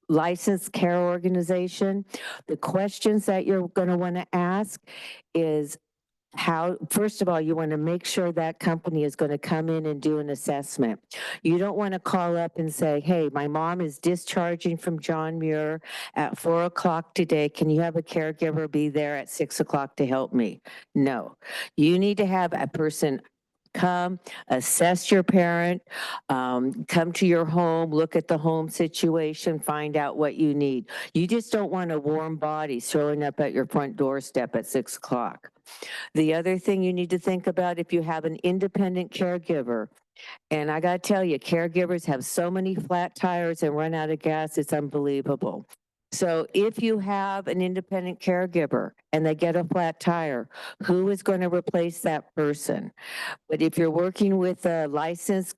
licensed care organization. The questions that you're going to want to ask is how, first of all, you want to make sure that company is going to come in and do an assessment. You don't want to call up and say, hey, my mom is discharging from John Muir at 4 o'clock today. Can you have a caregiver be there at 6 o'clock to help me? No, you need to have a person come, assess your parent, come to your home, look at the home situation, find out what you need. You just don't want a warm body showing up at your front doorstep at 6 o'clock. The other thing you need to think about, if you have an independent caregiver, and I gotta tell you, caregivers have so many flat tires and run out of gas, it's unbelievable. So if you have an independent caregiver and they get a flat tire, who is going to replace that person? But if you're working with a licensed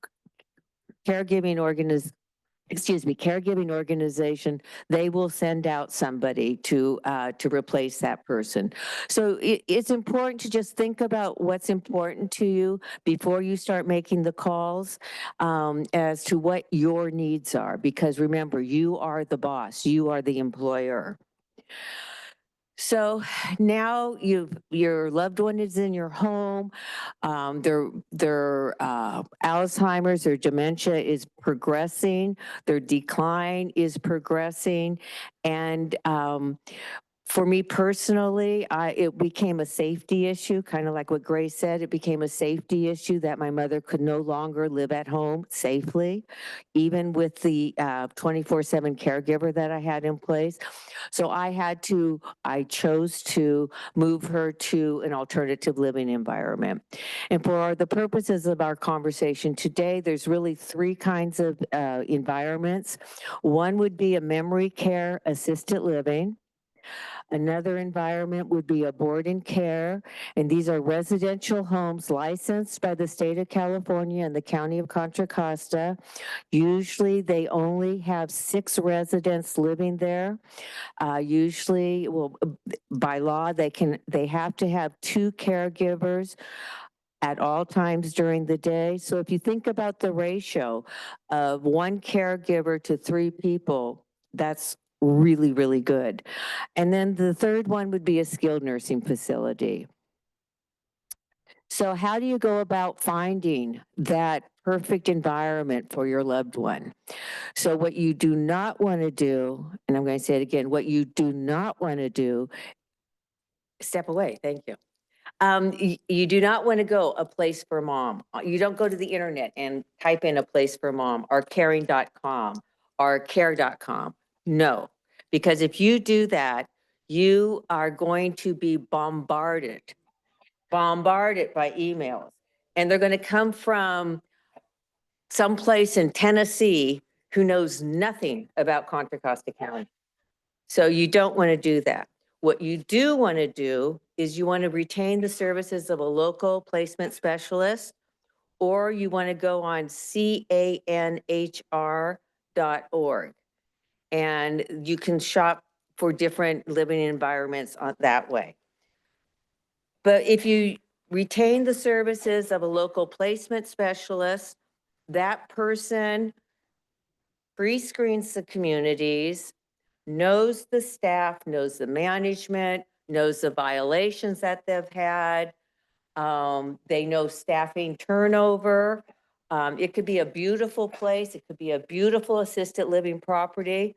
caregiving organization, they will send out somebody to replace that person. So it's important to just think about what's important to you before you start making the calls as to what your needs are, because remember, you are the boss, you are the employer. So now your loved one is in your home, their Alzheimer's or dementia is progressing, their decline is progressing, and for me personally, it became a safety issue, kind of like what Grace said. It became a safety issue that my mother could no longer live at home safely, even with the 24/7 caregiver that I had in place. So I chose to move her to an alternative living environment. And for the purposes of our conversation today, there's really three kinds of environments. One would be a memory care assisted living. Another environment would be a board and care, and these are residential homes licensed by the state of California and the county of Contra Costa. Usually they only have 6 residents living there. Usually, well, by law, they have to have 2 caregivers at all times during the day. So if you think about the ratio of 1 caregiver to 3 people, that's really, really good. And then the third one would be a skilled nursing facility. So how do you go about finding that perfect environment for your loved one? So what you do not want to do, and I'm going to say it again, what you do not want to do, step away, thank you. You do not want to go a place for mom. You don't go to the internet and type in a place for mom or caring.com or care.com. No, because if you do that, you are going to be bombarded by emails. And they're going to come from someplace in Tennessee who knows nothing about Contra Costa County. So you don't want to do that. What you do want to do is you want to retain the services of a local placement specialist, or you want to go on canhr.org. And you can shop for different living environments that way. But if you retain the services of a local placement specialist, that person pre-screens the communities, knows the staff, knows the management, knows the violations that they've had. They know staffing turnover. It could be a beautiful place. It could be a beautiful assisted living property.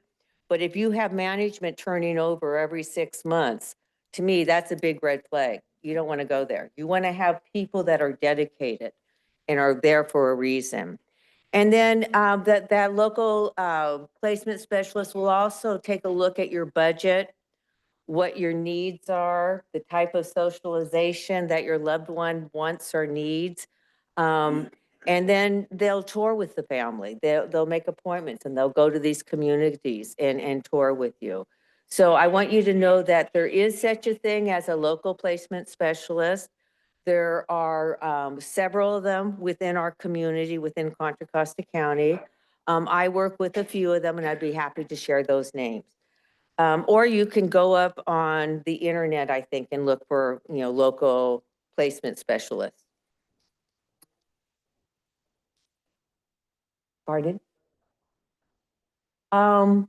But if you have management turning over every 6 months, to me, that's a big red flag. You don't want to go there. You want to have people that are dedicated and are there for a reason. And then that local placement specialist will also take a look at your budget, what your needs are, the type of socialization that your loved one wants or needs. And then they'll tour with the family. They'll make appointments and they'll go to these communities and tour with you. So I want you to know that there is such a thing as a local placement specialist. There are several of them within our community, within Contra Costa County. I work with a few of them and I'd be happy to share those names. Or you can go up on the internet, I think, and look for, local placement specialists. Pardon? No.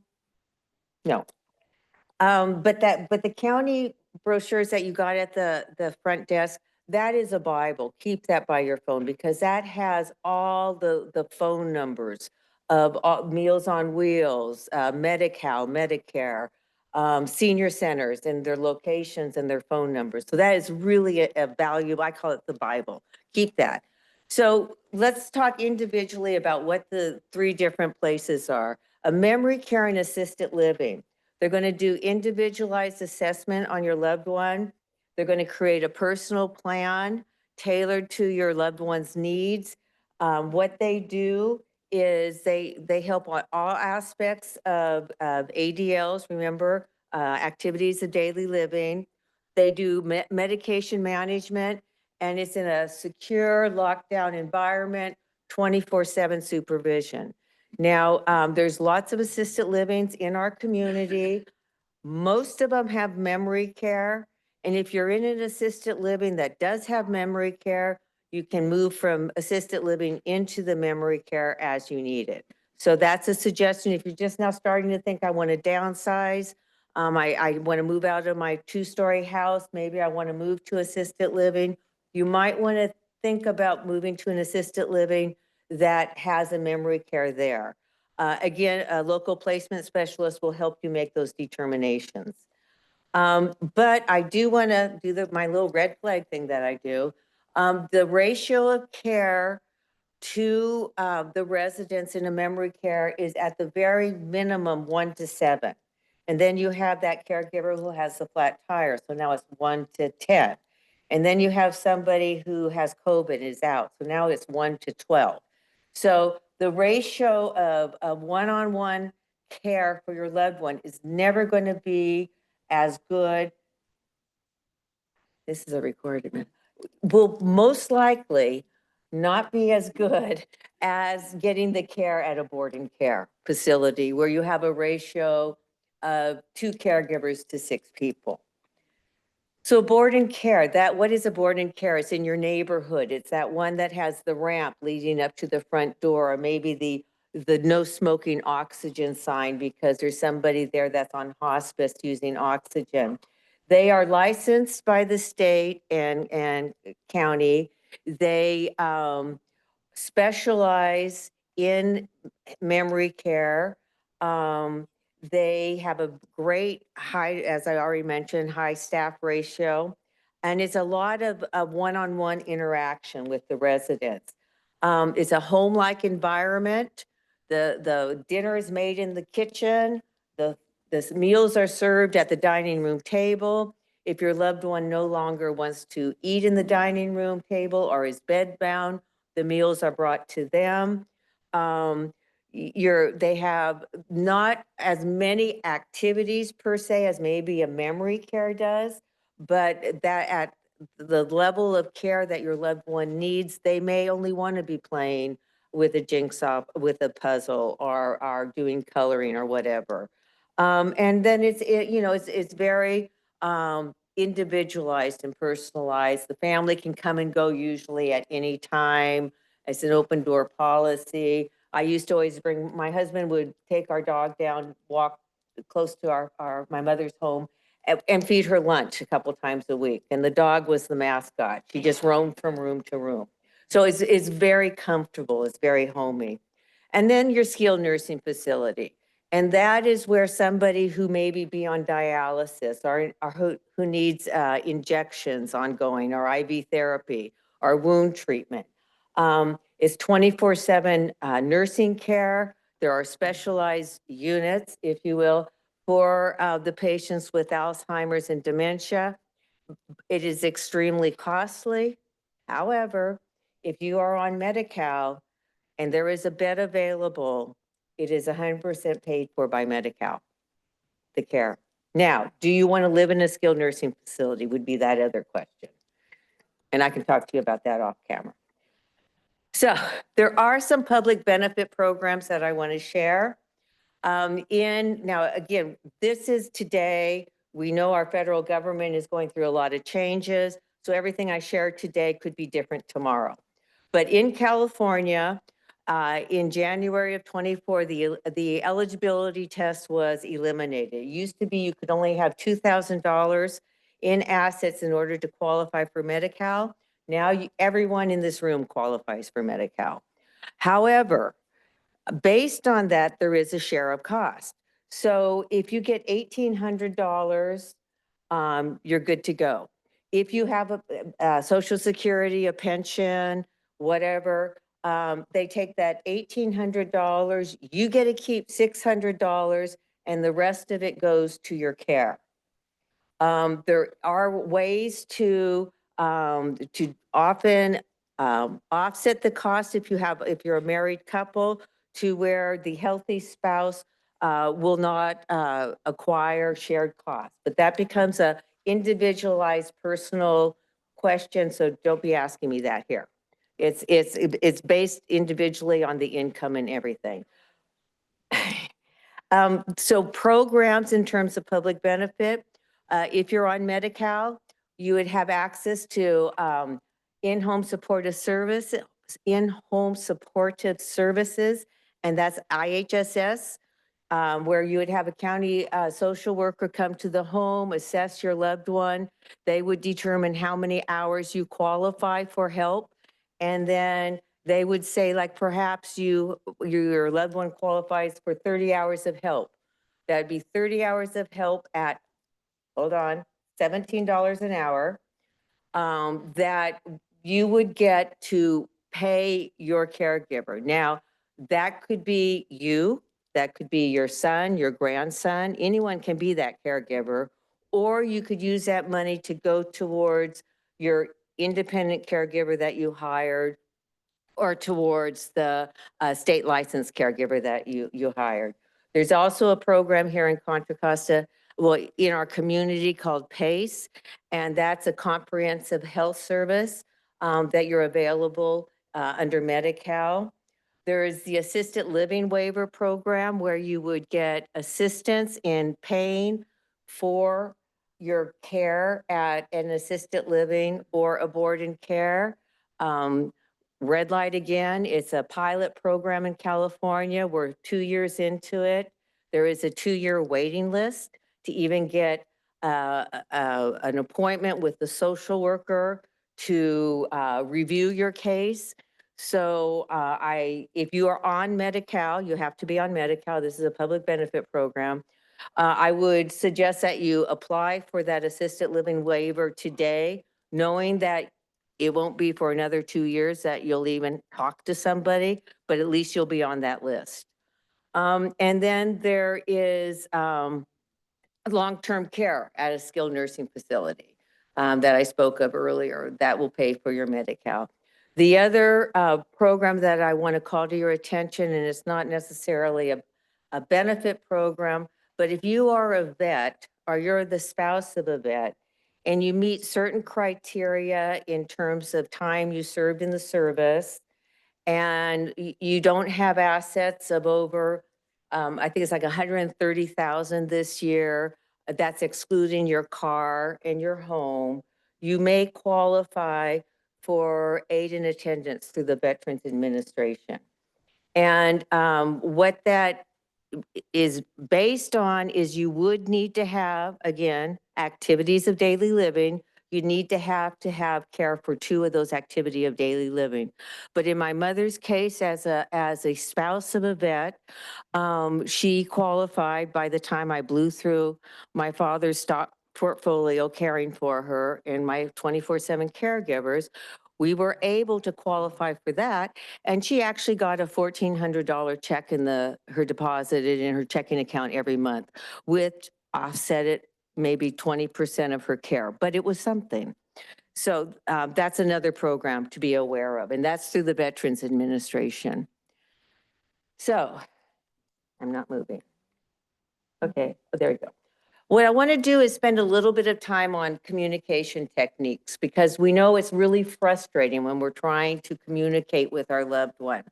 But the county brochures that you got at the front desk, that is a Bible. Keep that by your phone because that has all the phone numbers of Meals on Wheels, Medi-Cal, Medicare, senior centers and their locations and their phone numbers. So that is really a valuable, I call it the Bible. Keep that. So let's talk individually about what the 3 different places are. A memory care and assisted living. They're going to do individualized assessment on your loved one. They're going to create a personal plan tailored to your loved one's needs. What they do is they help on all aspects of ADLs, remember, activities of daily living. They do medication management, and it's in a secure, lockdown environment, 24/7 supervision. Now, there's lots of assisted livings in our community. Most of them have memory care. And if you're in an assisted living that does have memory care, you can move from assisted living into the memory care as you need it. So that's a suggestion. If you're just now starting to think, I want to downsize, I want to move out of my 2-story house, maybe I want to move to assisted living, you might want to think about moving to an assisted living that has a memory care there. Again, a local placement specialist will help you make those determinations. But I do want to do my little red flag thing that I do. The ratio of care to the residents in a memory care is at the very minimum 1-7. And then you have that caregiver who has the flat tire. So now it's 1-10. And then you have somebody who has COVID and is out. So now it's 1-12. So the ratio of one-on-one care for your loved one is never going to be as good. This is a recorded, will most likely not be as good as getting the care at a boarding care facility where you have a ratio of 2 caregivers to 6 people. So boarding care, what is a boarding care? It's in your neighborhood. It's that one that has the ramp leading up to the front door, or maybe the no smoking oxygen sign because there's somebody there that's on hospice using oxygen. They are licensed by the state and county. They specialize in memory care. They have a great high, as I already mentioned, high staff ratio, and it's a lot of one-on-one interaction with the residents. It's a home-like environment. The dinner is made in the kitchen. The meals are served at the dining room table. If your loved one no longer wants to eat in the dining room table or is bedbound, the meals are brought to them. They have not as many activities per se as maybe a memory care does, but that at the level of care that your loved one needs, they may only want to be playing with a jigsaw, with a puzzle, or are doing coloring or whatever. And then it's very individualized and personalized. The family can come and go usually at any time. It's an open door policy. I used to always my husband would take our dog down, walk close to my mother's home, and feed her lunch a couple times a week. And the dog was the mascot. She just roamed from room to room. So it's very comfortable. It's very homey. And then your skilled nursing facility. And that is where somebody who maybe be on dialysis or who needs injections ongoing or IV therapy or wound treatment. It's 24/7 nursing care. There are specialized units, if you will, for the patients with Alzheimer's and dementia. It is extremely costly. However, if you are on Medi-Cal and there is a bed available, it is 100% paid for by Medi-Cal, the care. Now, do you want to live in a skilled nursing facility would be that other question. And I can talk to you about that off camera. So there are some public benefit programs that I want to share. Now, again, this is today. We know our federal government is going through a lot of changes. So everything I shared today could be different tomorrow. But in California, in January of 24, the eligibility test was eliminated. It used to be you could only have $2,000 in assets in order to qualify for Medi-Cal. Now everyone in this room qualifies for Medi-Cal. However, based on that, there is a share of cost. So if you get $1,800, you're good to go. If you have a Social Security, a pension, whatever, they take that $1,800, you get to keep $600, and the rest of it goes to your care. There are ways to often offset the cost if you're a married couple, to where the healthy spouse will not acquire shared costs. But that becomes a individualized personal question, so don't be asking me that here. It's based individually on the income and everything. So programs in terms of public benefit, if you're on Medi-Cal, you would have access to in-home supportive services, and that's IHSS, where you would have a county social worker come to the home, assess your loved one. They would determine how many hours you qualify for help. And then they would say, like, perhaps your loved one qualifies for 30 hours of help. That'd be 30 hours of help at, hold on, $17 an hour, that you would get to pay your caregiver. Now, that could be you, that could be your son, your grandson, anyone can be that caregiver, or you could use that money to go towards your independent caregiver that you hired, or towards the state licensed caregiver that you hired. There's also a program here in Contra Costa, well, in our community, called PACE, and that's a comprehensive health service that you're available under Medi-Cal. There is the assisted living waiver program, where you would get assistance in paying for your care at an assisted living or a board and care. Red Light, again, it's a pilot program in California. We're 2 years into it. There is a 2-year waiting list to even get an appointment with the social worker to review your case. So if you are on Medi-Cal, you have to be on Medi-Cal. This is a public benefit program. I would suggest that you apply for that assisted living waiver today, knowing that it won't be for another 2 years that you'll even talk to somebody, but at least you'll be on that list. And then there is long-term care at a skilled nursing facility that I spoke of earlier that will pay for your Medi-Cal. The other program that I want to call to your attention, and it's not necessarily a benefit program, but if you are a vet or you're the spouse of a vet and you meet certain criteria in terms of time you served in the service, and you don't have assets of over, I think it's like 130,000 this year. That's excluding your car and your home. You may qualify for aid and attendance through the Veterans Administration. And what that is based on is you would need to have, again, activities of daily living. You need to have care for 2 of those activity of daily living. But in my mother's case, as a spouse of a vet, she qualified by the time I blew through my father's stock portfolio caring for her and my 24/7 caregivers. We were able to qualify for that. And she actually got a $1,400 check in her deposited in her checking account every month, which offset it maybe 20% of her care, but it was something. So that's another program to be aware of, and that's through the Veterans Administration. So I'm not moving. Okay, oh, there you go. What I want to do is spend a little bit of time on communication techniques, because we know it's really frustrating when we're trying to communicate with our loved one.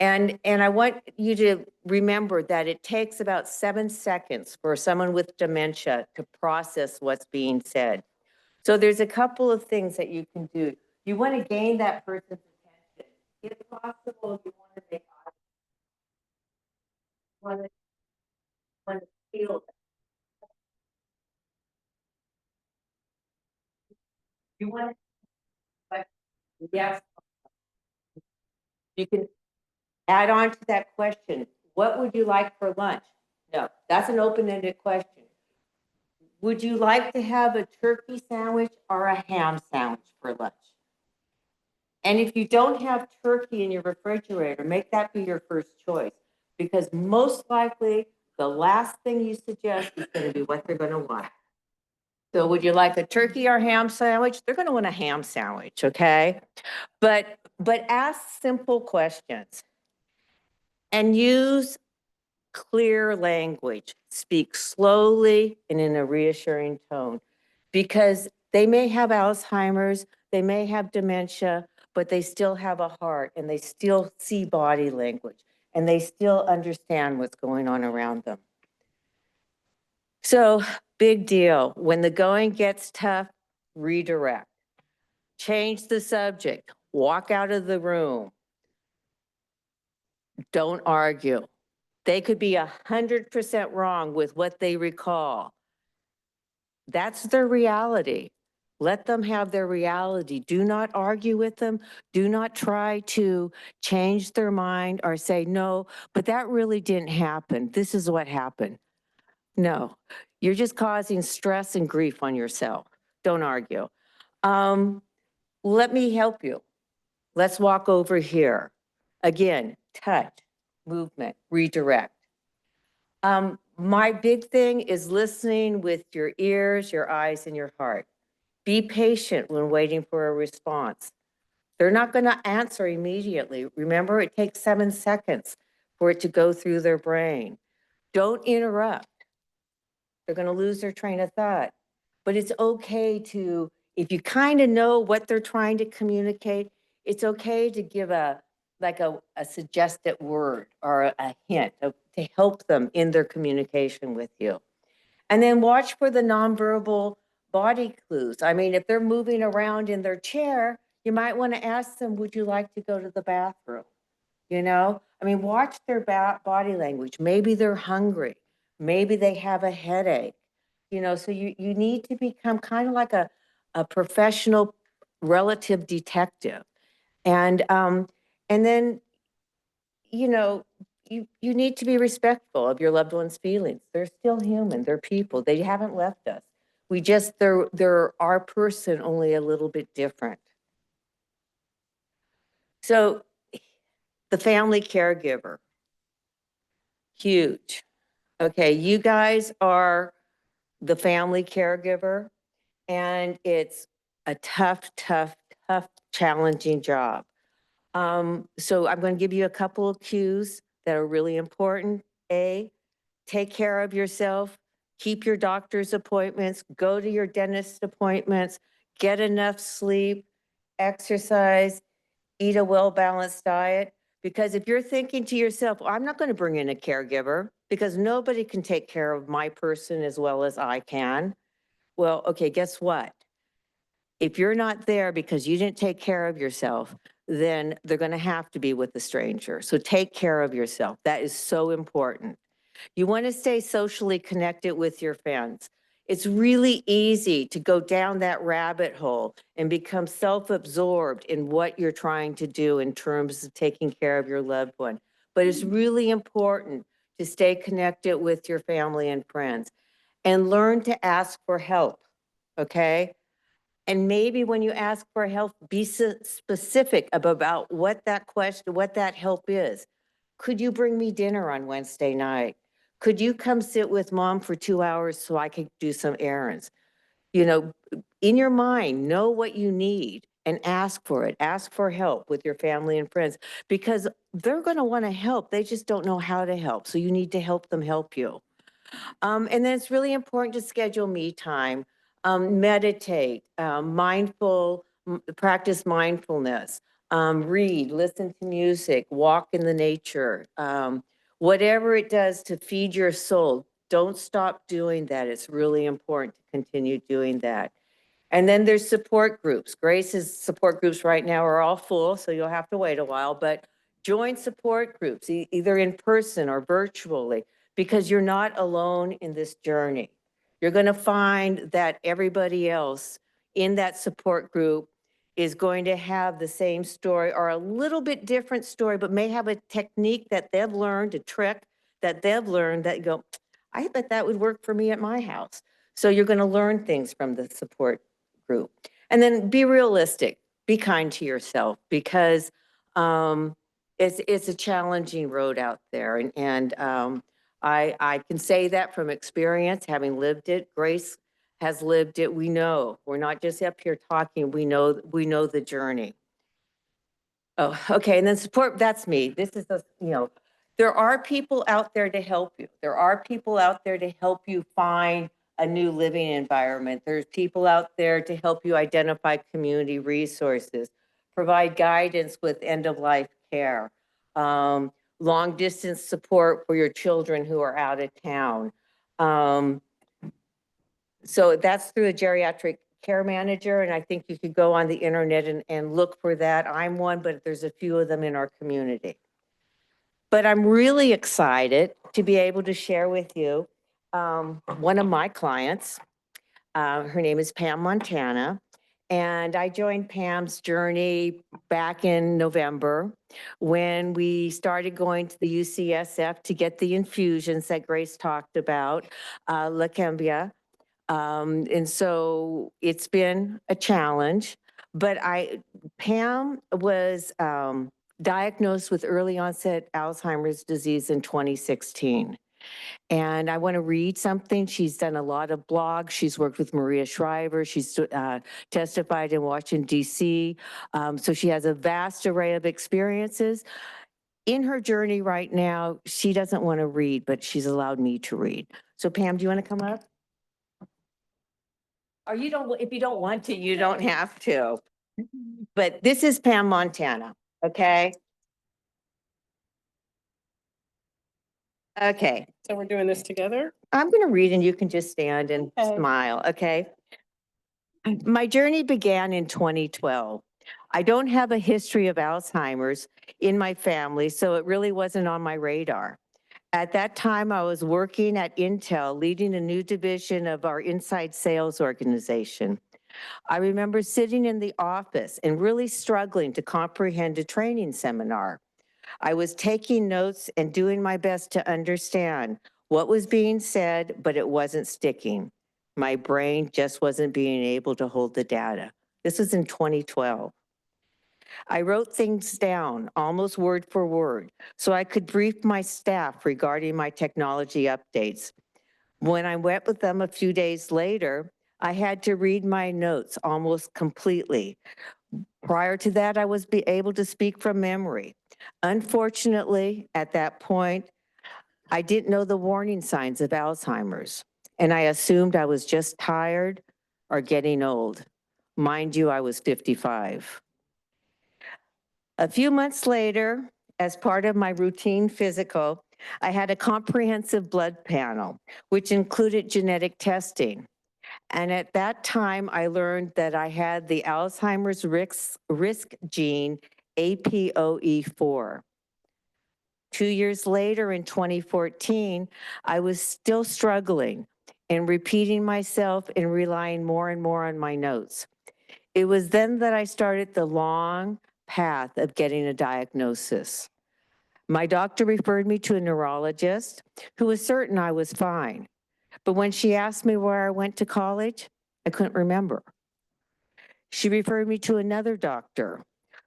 And I want you to remember that it takes about 7 seconds for someone with dementia to process what's being said. So there's a couple of things that you can do. You want to gain that person's attention. If possible, you want to make eye contact. You want to feel that. You want to, but yes, you can add on to that question. What would you like for lunch? No, that's an open-ended question. Would you like to have a turkey sandwich or a ham sandwich for lunch? And if you don't have turkey in your refrigerator, make that be your first choice, because most likely the last thing you suggest is going to be what they're going to want. So would you like a turkey or ham sandwich? They're going to want a ham sandwich, okay? But ask simple questions and use clear language. Speak slowly and in a reassuring tone, because they may have Alzheimer's, they may have dementia, but they still have a heart and they still see body language and they still understand what's going on around them. So, big deal. When the going gets tough, redirect. Change the subject. Walk out of the room. Don't argue. They could be 100% wrong with what they recall. That's their reality. Let them have their reality. Do not argue with them. Do not try to change their mind or say, no, but that really didn't happen. This is what happened. No, you're just causing stress and grief on yourself. Don't argue. Let me help you. Let's walk over here. Again, touch, movement, redirect. My big thing is listening with your ears, your eyes, and your heart. Be patient when waiting for a response. They're not going to answer immediately. Remember, it takes 7 seconds for it to go through their brain. Don't interrupt. They're going to lose their train of thought. But it's okay to, if you kind of know what they're trying to communicate, it's okay to give a suggested word or a hint to help them in their communication with you. And then watch for the nonverbal body clues. I mean, if they're moving around in their chair, you might want to ask them, would you like to go to the bathroom? You know, I mean, watch their body language. Maybe they're hungry. Maybe they have a headache. You know, so you need to become kind of like a professional relative detective. And then, you know, you need to be respectful of your loved one's feelings. They're still human. They're people. They haven't left us. They're our person, only a little bit different. So the family caregiver. Huge. Okay, you guys are the family caregiver, and it's a tough, challenging job. So I'm going to give you a couple of cues that are really important. A, take care of yourself, keep your doctor's appointments, go to your dentist appointments, get enough sleep, exercise, eat a well-balanced diet. Because if you're thinking to yourself, well, I'm not going to bring in a caregiver because nobody can take care of my person as well as I can. Well, okay, guess what? If you're not there because you didn't take care of yourself, then they're going to have to be with a stranger. So take care of yourself. That is so important. You want to stay socially connected with your friends. It's really easy to go down that rabbit hole and become self-absorbed in what you're trying to do in terms of taking care of your loved one. But it's really important to stay connected with your family and friends and learn to ask for help, okay? And maybe when you ask for help, be specific about what that question, what that help is. Could you bring me dinner on Wednesday night? Could you come sit with mom for 2 hours so I could do some errands? You know, in your mind, know what you need and ask for it. Ask for help with your family and friends because they're going to want to help. They just don't know how to help. So you need to help them help you. And then it's really important to schedule me time, meditate, practice mindfulness, read, listen to music, walk in the nature, whatever it does to feed your soul. Don't stop doing that. It's really important to continue doing that. And then there's support groups. Grace's support groups right now are all full, so you'll have to wait a while, but join support groups, either in person or virtually, because you're not alone in this journey. You're going to find that everybody else in that support group is going to have the same story or a little bit different story, but may have a technique that they've learned, a trick that they've learned that you go, I bet that would work for me at my house. So you're going to learn things from the support group. And then be realistic, be kind to yourself because it's a challenging road out there. And I can say that from experience, having lived it. Grace has lived it. We know, we're not just up here talking, we know the journey. Oh, okay, and then support, that's me. This is, there are people out there to help you. There are people out there to help you find a new living environment. There's people out there to help you identify community resources, provide guidance with end-of-life care, long distance support for your children who are out of town. So that's through a geriatric care manager, and I think you could go on the internet and look for that. I'm one, but there's a few of them in our community. But I'm really excited to be able to share with you one of my clients. Her name is Pam Montana, and I joined Pam's journey back in November when we started going to the UCSF to get the infusions that Grace talked about, Leukemia. And so it's been a challenge, but Pam was diagnosed with early onset Alzheimer's disease in 2016. And I want to read something. She's done a lot of blogs. She's worked with Maria Shriver. She's testified in Washington, D.C. So she has a vast array of experiences. In her journey right now, she doesn't want to read, but she's allowed me to read. So Pam, do you want to come up? Or you don't, if you don't want to, you don't have to. But this is Pam Montana, okay? Okay, So we're doing this together? I'm gonna read and you can just stand and Okay. smile, okay? My journey began in 2012. I don't have a history of Alzheimer's in my family, so it really wasn't on my radar. At that time, I was working at Intel, leading a new division of our inside sales organization. I remember sitting in the office and really struggling to comprehend a training seminar. I was taking notes and doing my best to understand what was being said, but it wasn't sticking. My brain just wasn't being able to hold the data. This was in 2012. I wrote things down almost word for word so I could brief my staff regarding my technology updates. When I met with them a few days later, I had to read my notes almost completely. Prior to that, I was able to speak from memory. Unfortunately, at that point, I didn't know the warning signs of Alzheimer's, and I assumed I was just tired or getting old. Mind you, I was 55. A few months later, as part of my routine physical, I had a comprehensive blood panel, which included genetic testing. And at that time, I learned that I had the Alzheimer's risk gene APOE4. 2 years later, in 2014, I was still struggling and repeating myself and relying more and more on my notes. It was then that I started the long path of getting a diagnosis. My doctor referred me to a neurologist who was certain I was fine. But when she asked me where I went to college, I couldn't remember. She referred me to another doctor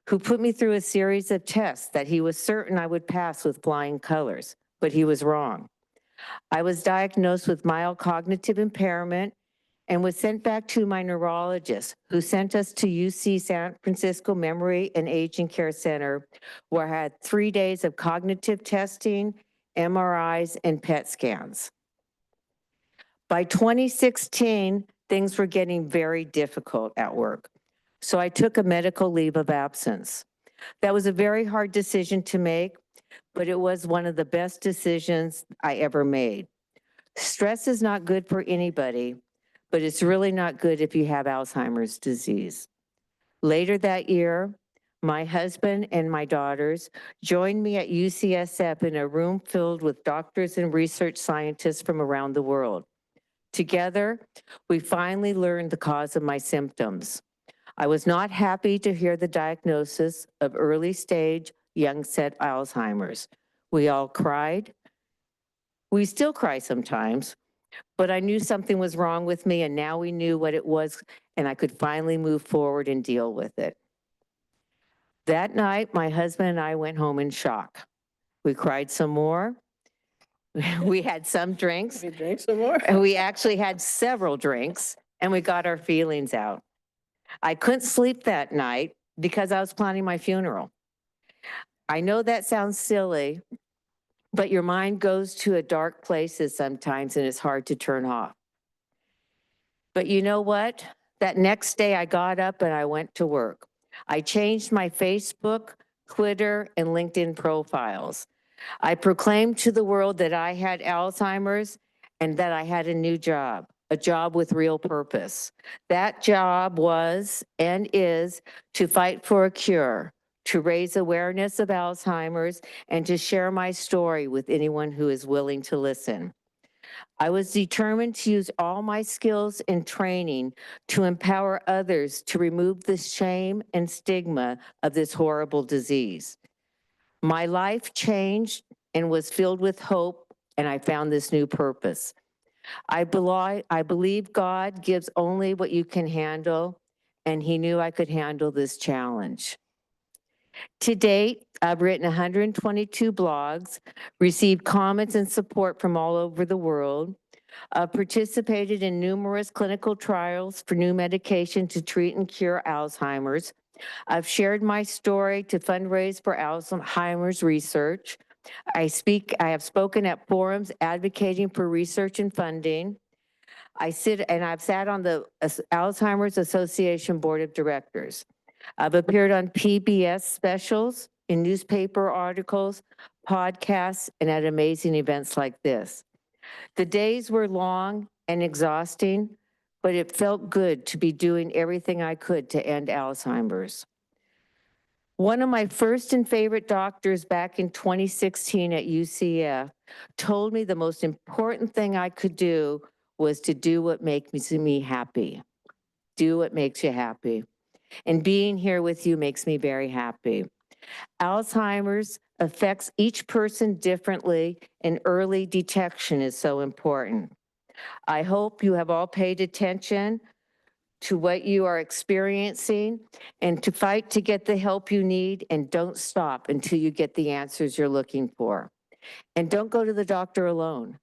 who put me through a series of tests that he was certain I would pass with flying colors, but he was wrong. I was diagnosed with mild cognitive impairment and was sent back to my neurologist, who sent us to UC San Francisco Memory and Aging Care Center, where I had 3 days of cognitive testing, MRIs, and PET scans. By 2016, things were getting very difficult at work, so I took a medical leave of absence. That was a very hard decision to make, but it was one of the best decisions I ever made. Stress is not good for anybody, but it's really not good if you have Alzheimer's disease. Later that year, my husband and my daughters joined me at UCSF in a room filled with doctors and research scientists from around the world. Together, we finally learned the cause of my symptoms. I was not happy to hear the diagnosis of early stage young-set Alzheimer's. We all cried. We still cry sometimes, but I knew something was wrong with me, and now we knew what it was, and I could finally move forward and deal with it. That night, my husband and I went home in shock. We cried some more. We had some drinks. We drink some more. And we actually had several drinks, and we got our feelings out. I couldn't sleep that night because I was planning my funeral. I know that sounds silly, but your mind goes to a dark places sometimes, and it's hard to turn off. But you know what? That next day I got up and I went to work. I changed my Facebook, Twitter, and LinkedIn profiles. I proclaimed to the world that I had Alzheimer's and that I had a new job, a job with real purpose. That job was and is to fight for a cure, to raise awareness of Alzheimer's, and to share my story with anyone who is willing to listen. I was determined to use all my skills and training to empower others to remove the shame and stigma of this horrible disease. My life changed and was filled with hope, and I found this new purpose. I believe God gives only what you can handle, and He knew I could handle this challenge. To date, I've written 122 blogs, received comments and support from all over the world. I've participated in numerous clinical trials for new medication to treat and cure Alzheimer's. I've shared my story to fundraise for Alzheimer's research. I have spoken at forums advocating for research and funding. I've sat on the Alzheimer's Association Board of Directors. I've appeared on PBS specials, in newspaper articles, podcasts, and at amazing events like this. The days were long and exhausting, but it felt good to be doing everything I could to end Alzheimer's. One of my first and favorite doctors back in 2016 at UCF told me the most important thing I could do was to do what makes me happy. Do what makes you happy. And being here with you makes me very happy. Alzheimer's affects each person differently, and early detection is so important. I hope you have all paid attention to what you are experiencing and to fight to get the help you need, and don't stop until you get the answers you're looking for. And don't go to the doctor alone.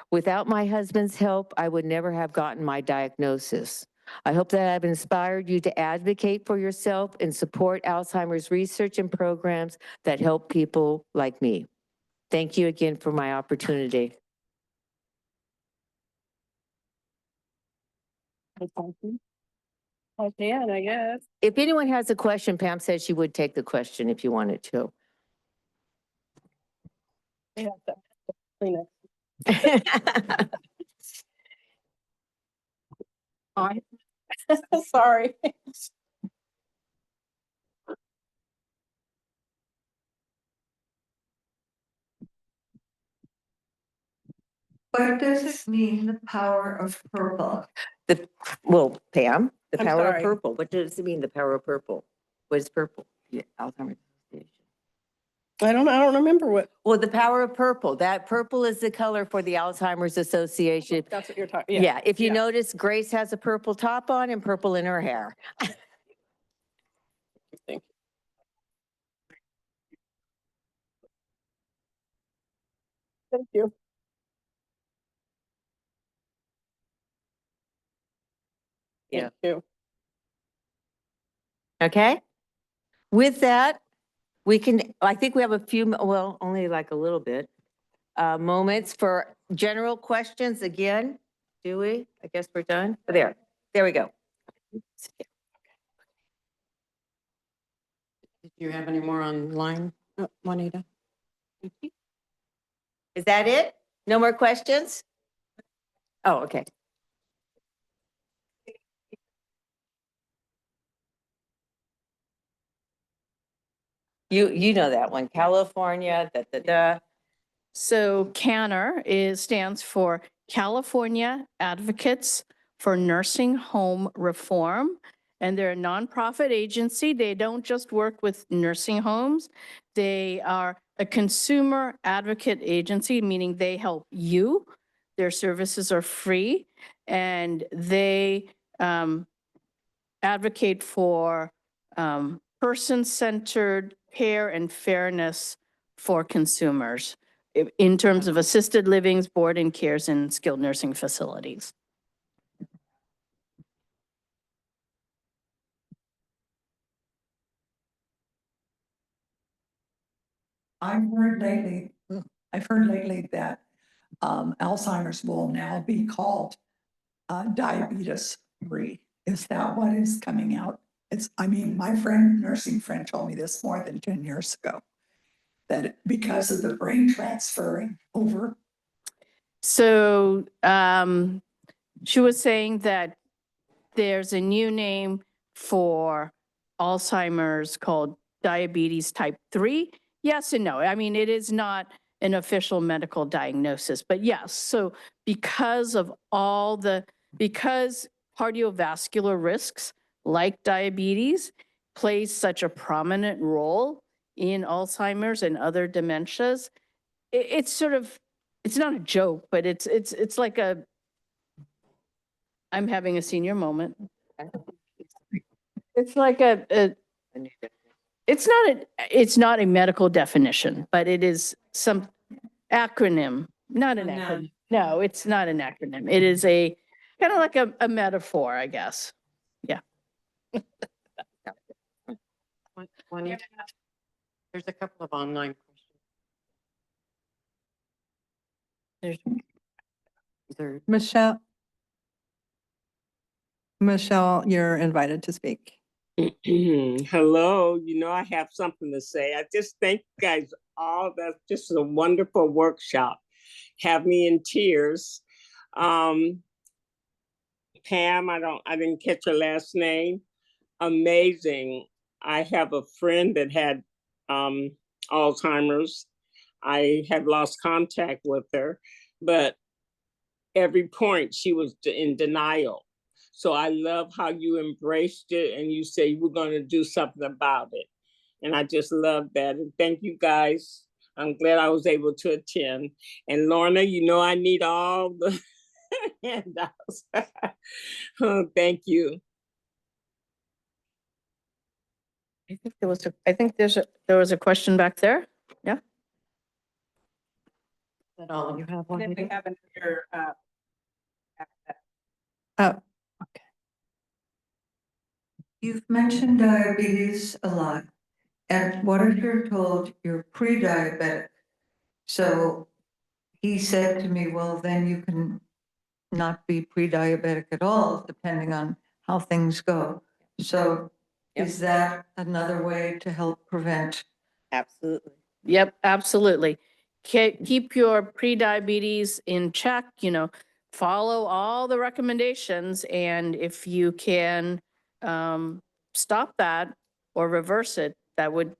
Without my husband's help, I would never have gotten my diagnosis. I hope that I've inspired you to advocate for yourself and support Alzheimer's research and programs that help people like me. Thank you again for my opportunity. Dan, I guess. If anyone has a question, Pam said she would take the question if you wanted to. Sorry. What does it mean, the power of purple? Well, Pam, the I'm power of sorry. purple. What does it mean, the power of purple? What is purple? Yeah, Alzheimer's Association. I don't remember what. Well, the power of purple. That purple is the color for the Alzheimer's Association. That's what you're talking. Yeah, if you notice, Grace has a purple top on and purple in her hair. Thank you. Yeah. Thank you. Okay? With that, we can, I think we have a few, well, only like a little bit, moments for general questions again. Do we? I guess we're done. There we go. Did you have any more online, Juanita? Is that it? No more questions? Oh, okay. You know that one, California, da, da, da. So CANNER stands for California Advocates for Nursing Home Reform. And they're a nonprofit agency. They don't just work with nursing homes. They are a consumer advocate agency, meaning they help you. Their services are free, and they advocate for person-centered care and fairness for consumers in terms of assisted livings, board and cares, and skilled nursing facilities. I've heard lately that Alzheimer's will now be called diabetes free. Is that what is coming out? My nursing friend told me this more than 10 years ago, that because of the brain transferring over. So she was saying that there's a new name for Alzheimer's called diabetes type 3. Yes and no. I mean, it is not an official medical diagnosis, but yes. So because cardiovascular risks like diabetes plays such a prominent role in Alzheimer's and other dementias, it's not a joke, but it's like I'm having a senior moment. It's like it's not a medical definition, but it is some acronym, not an acronym. No, it's not an acronym. It is a kind of like a metaphor, I guess. Yeah. Juanita, there's a couple of online questions. Michelle, you're invited to speak. Hello, I have something to say. I just thank you guys all. That's just a wonderful workshop. Have me in tears. Pam, I didn't catch her last name. Amazing. I have a friend that had Alzheimer's. I have lost contact with her, but every point she was in denial. So I love how you embraced it and you say we're going to do something about it. And I just love that. And thank you guys. I'm glad I was able to attend. And Lorna, I need all the handouts. Thank you. There was a question back there. Is that all you have? And then we have another, Oh, You've mentioned diabetes a lot. And what if you're told you're pre-diabetic? So he said to me, well, then you can not be pre-diabetic at all, depending on how things go. So is that another way to help prevent? Absolutely. Yep, absolutely. Keep your pre-diabetes in check, follow all the recommendations, and if you can stop that or reverse it, that would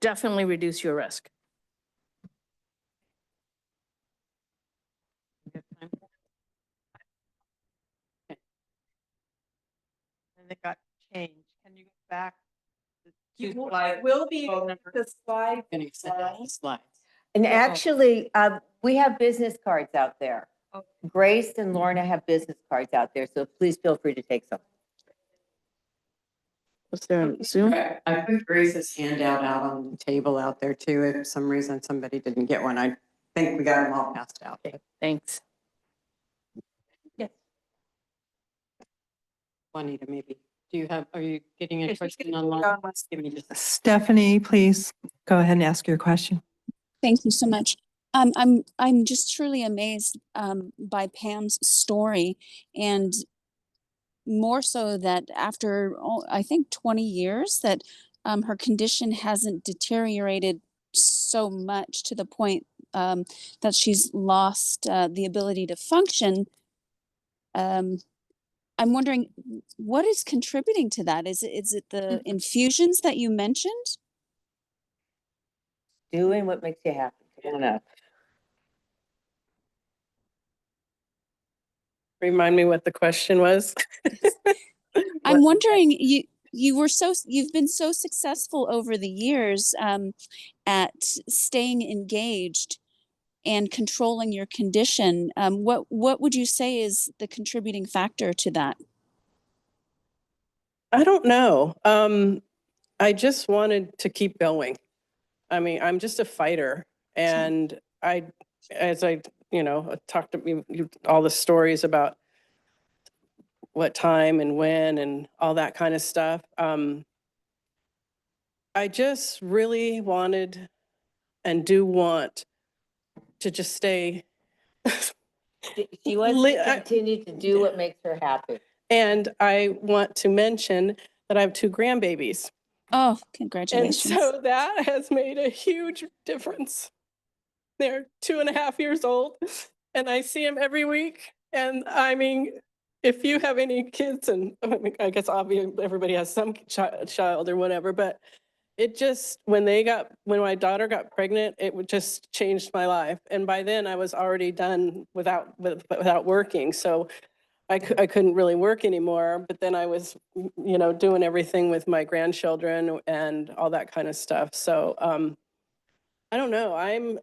definitely reduce your risk. And it got changed. Can you go back? will be the slide. Slides. And actually, we have business cards out there. Grace and Lorna have business cards out there, so please feel free to take some. Was there a Zoom? I put Grace's handout out on the table out there too. If for some reason somebody didn't get one, I think we got them all passed out. Okay, thanks. Juanita, maybe. Are you getting a question online? Give me just a Stephanie, please go ahead and ask your question. Thank you so much. I'm just truly amazed by Pam's story, and more so that after I think 20 years that her condition hasn't deteriorated so much to the point that she's lost the ability to function. I'm wondering what is contributing to that? Is it the infusions that you mentioned? Doing what makes you happy. Come on up. Remind me what the question was. I'm wondering, you've been so successful over the years at staying engaged and controlling your condition. What would you say is the contributing factor to that? I don't know. I just wanted to keep going. I mean, I'm just a fighter, and as I talked to you, all the stories about what time and when and all that kind of stuff. I just really wanted and do want to just stay. She wants to continue to do what makes her happy. And I want to mention that I have 2 grandbabies. Oh, congratulations. And so that has made a huge difference. They're 2.5 years old, and I see them every week. And I mean, if you have any kids, and I guess obviously everybody has some child or whatever, but it just, when my daughter got pregnant, it would just changed my life. And by then I was already done without working. So I couldn't really work anymore, but then I was, doing everything with my grandchildren and all that kind of stuff. So I don't know. I'm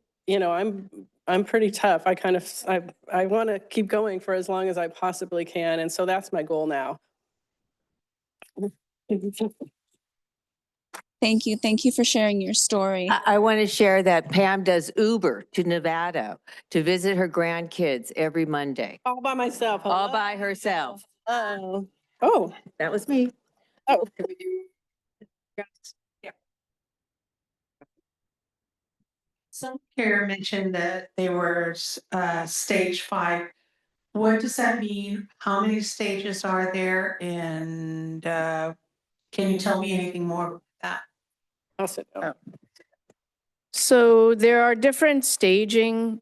pretty tough. I want to keep going for as long as I possibly can. And so that's my goal now. Thank you. Thank you for sharing your story. I want to share that Pam does Uber to Nevada to visit her grandkids every Monday. All by myself. All by herself. Oh, That was me. oh. Some care mentioned that they were stage 5. What does that mean? How many stages are there? And can you tell me anything more about that? I'll sit down. So there are different staging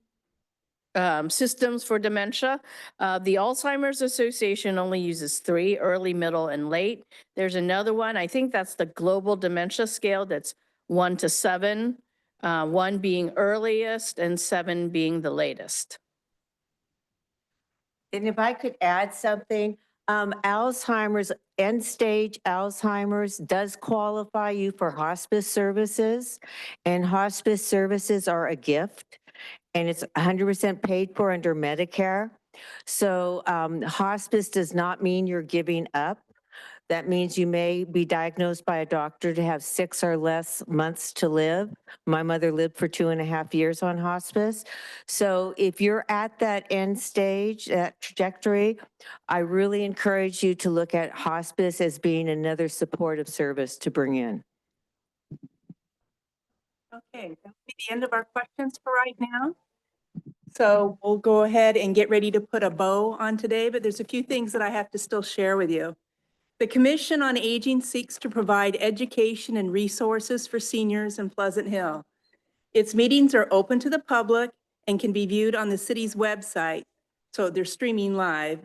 systems for dementia. The Alzheimer's Association only uses 3, early, middle, and late. There's another one, I think that's the Global Dementia Scale, that's 1 to 7, 1 being earliest and 7 being the latest. And if I could add something, Alzheimer's, end stage Alzheimer's does qualify you for hospice services, and hospice services are a gift, and it's 100% paid for under Medicare. So hospice does not mean you're giving up. That means you may be diagnosed by a doctor to have 6 or less months to live. My mother lived for 2.5 years on hospice. So if you're at that end stage, that trajectory, I really encourage you to look at hospice as being another supportive service to bring in. Okay, that'll be the end of our questions for right now. So we'll go ahead and get ready to put a bow on today, but there's a few things that I have to still share with you. The Commission on Aging seeks to provide education and resources for seniors in Pleasant Hill. Its meetings are open to the public and can be viewed on the city's website. So they're streaming live,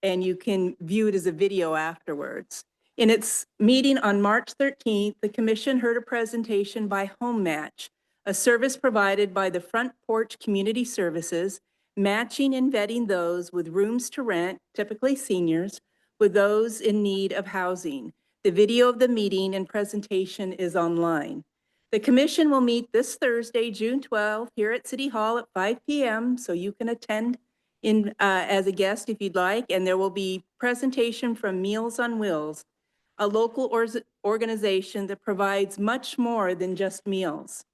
and you can view it as a video afterwards. In its meeting on March 13th, the Commission heard a presentation by Home Match, a service provided by the Front Porch Community Services, matching and vetting those with rooms to rent, typically seniors, with those in need of housing. The video of the meeting and presentation is online. The Commission will meet this Thursday, June 12th, here at City Hall at 5 p.m., so you can attend as a guest if you'd like, and there will be presentation from Meals on Wheels, a local organization that provides much more than just meals.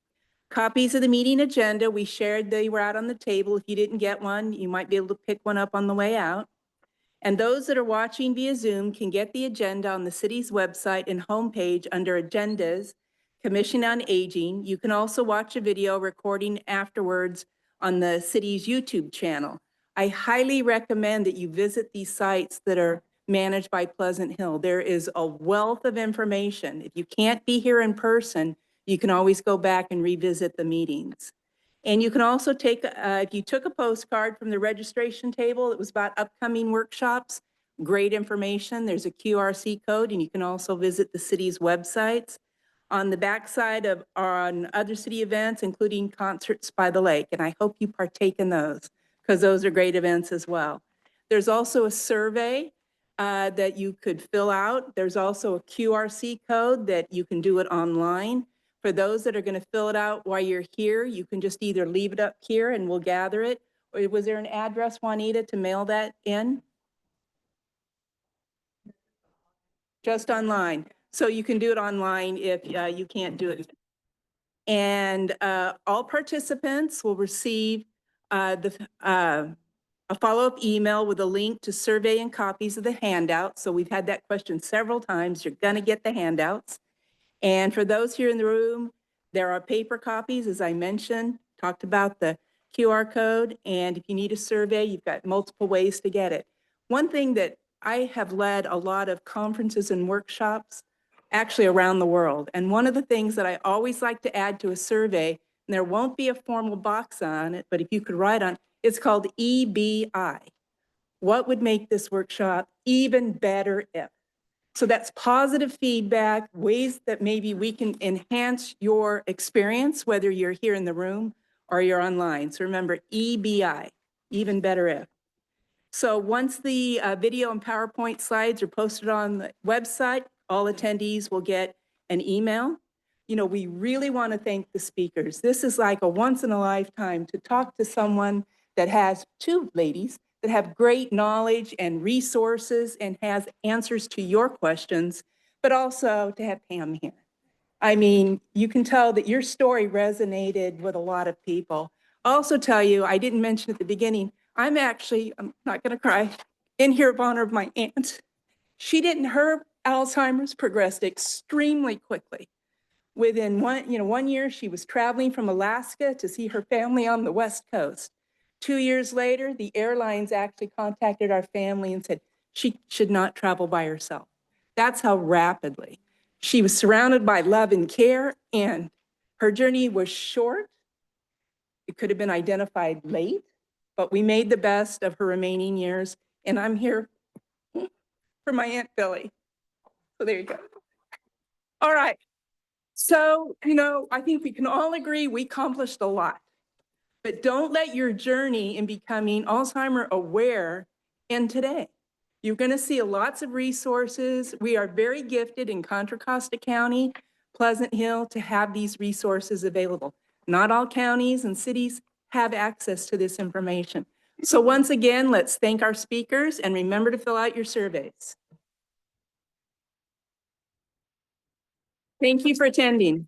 Copies of the meeting agenda we shared, they were out on the table. If you didn't get one, you might be able to pick one up on the way out. And those that are watching via Zoom can get the agenda on the city's website and homepage under Agendas, Commission on Aging. You can also watch a video recording afterwards on the city's YouTube channel. I highly recommend that you visit these sites that are managed by Pleasant Hill. There is a wealth of information. If you can't be here in person, you can always go back and revisit the meetings. And you can also take, if you took a postcard from the registration table, it was about upcoming workshops, great information. There's a QRC code, and you can also visit the city's websites. On the backside of on other city events, including concerts by the lake, and I hope you partake in those, because those are great events as well. There's also a survey that you could fill out. There's also a QRC code that you can do it online. For those that are going to fill it out while you're here, you can just either leave it up here and we'll gather it. Or was there an address, Juanita, to mail that in? Just online. So you can do it online if you can't do it. And all participants will receive a follow-up email with a link to survey and copies of the handouts. So we've had that question several times. You're going to get the handouts. And for those here in the room, there are paper copies, as I mentioned, talked about the QR code. And if you need a survey, you've got multiple ways to get it. One thing that I have led a lot of conferences and workshops actually around the world. And one of the things that I always like to add to a survey, and there won't be a formal box on it, but if you could write on, it's called EBI. What would make this workshop even better if? So that's positive feedback, ways that maybe we can enhance your experience, whether you're here in the room or you're online. So remember, EBI, even better if. So once the video and PowerPoint slides are posted on the website, all attendees will get an email. You know, we really want to thank the speakers. This is like a once in a lifetime to talk to someone that has, two ladies, that have great knowledge and resources and has answers to your questions, but also to have Pam here. I mean, you can tell that your story resonated with a lot of people. I'll also tell you, I didn't mention at the beginning, I'm not gonna cry, in here in honor of my aunt. Her Alzheimer's progressed extremely quickly. Within one year, she was traveling from Alaska to see her family on the West Coast. 2 years later, the airlines actually contacted our family and said she should not travel by herself. That's how rapidly. She was surrounded by love and care, and her journey was short. It could have been identified late, but we made the best of her remaining years, and I'm here for my Aunt Billy. So there you go. All right. So, I think we can all agree we accomplished a lot. But don't let your journey in becoming Alzheimer aware end today. You're going to see lots of resources. We are very gifted in Contra Costa County, Pleasant Hill, to have these resources available. Not all counties and cities have access to this information. So once again, let's thank our speakers and remember to fill out your surveys. Thank you for attending.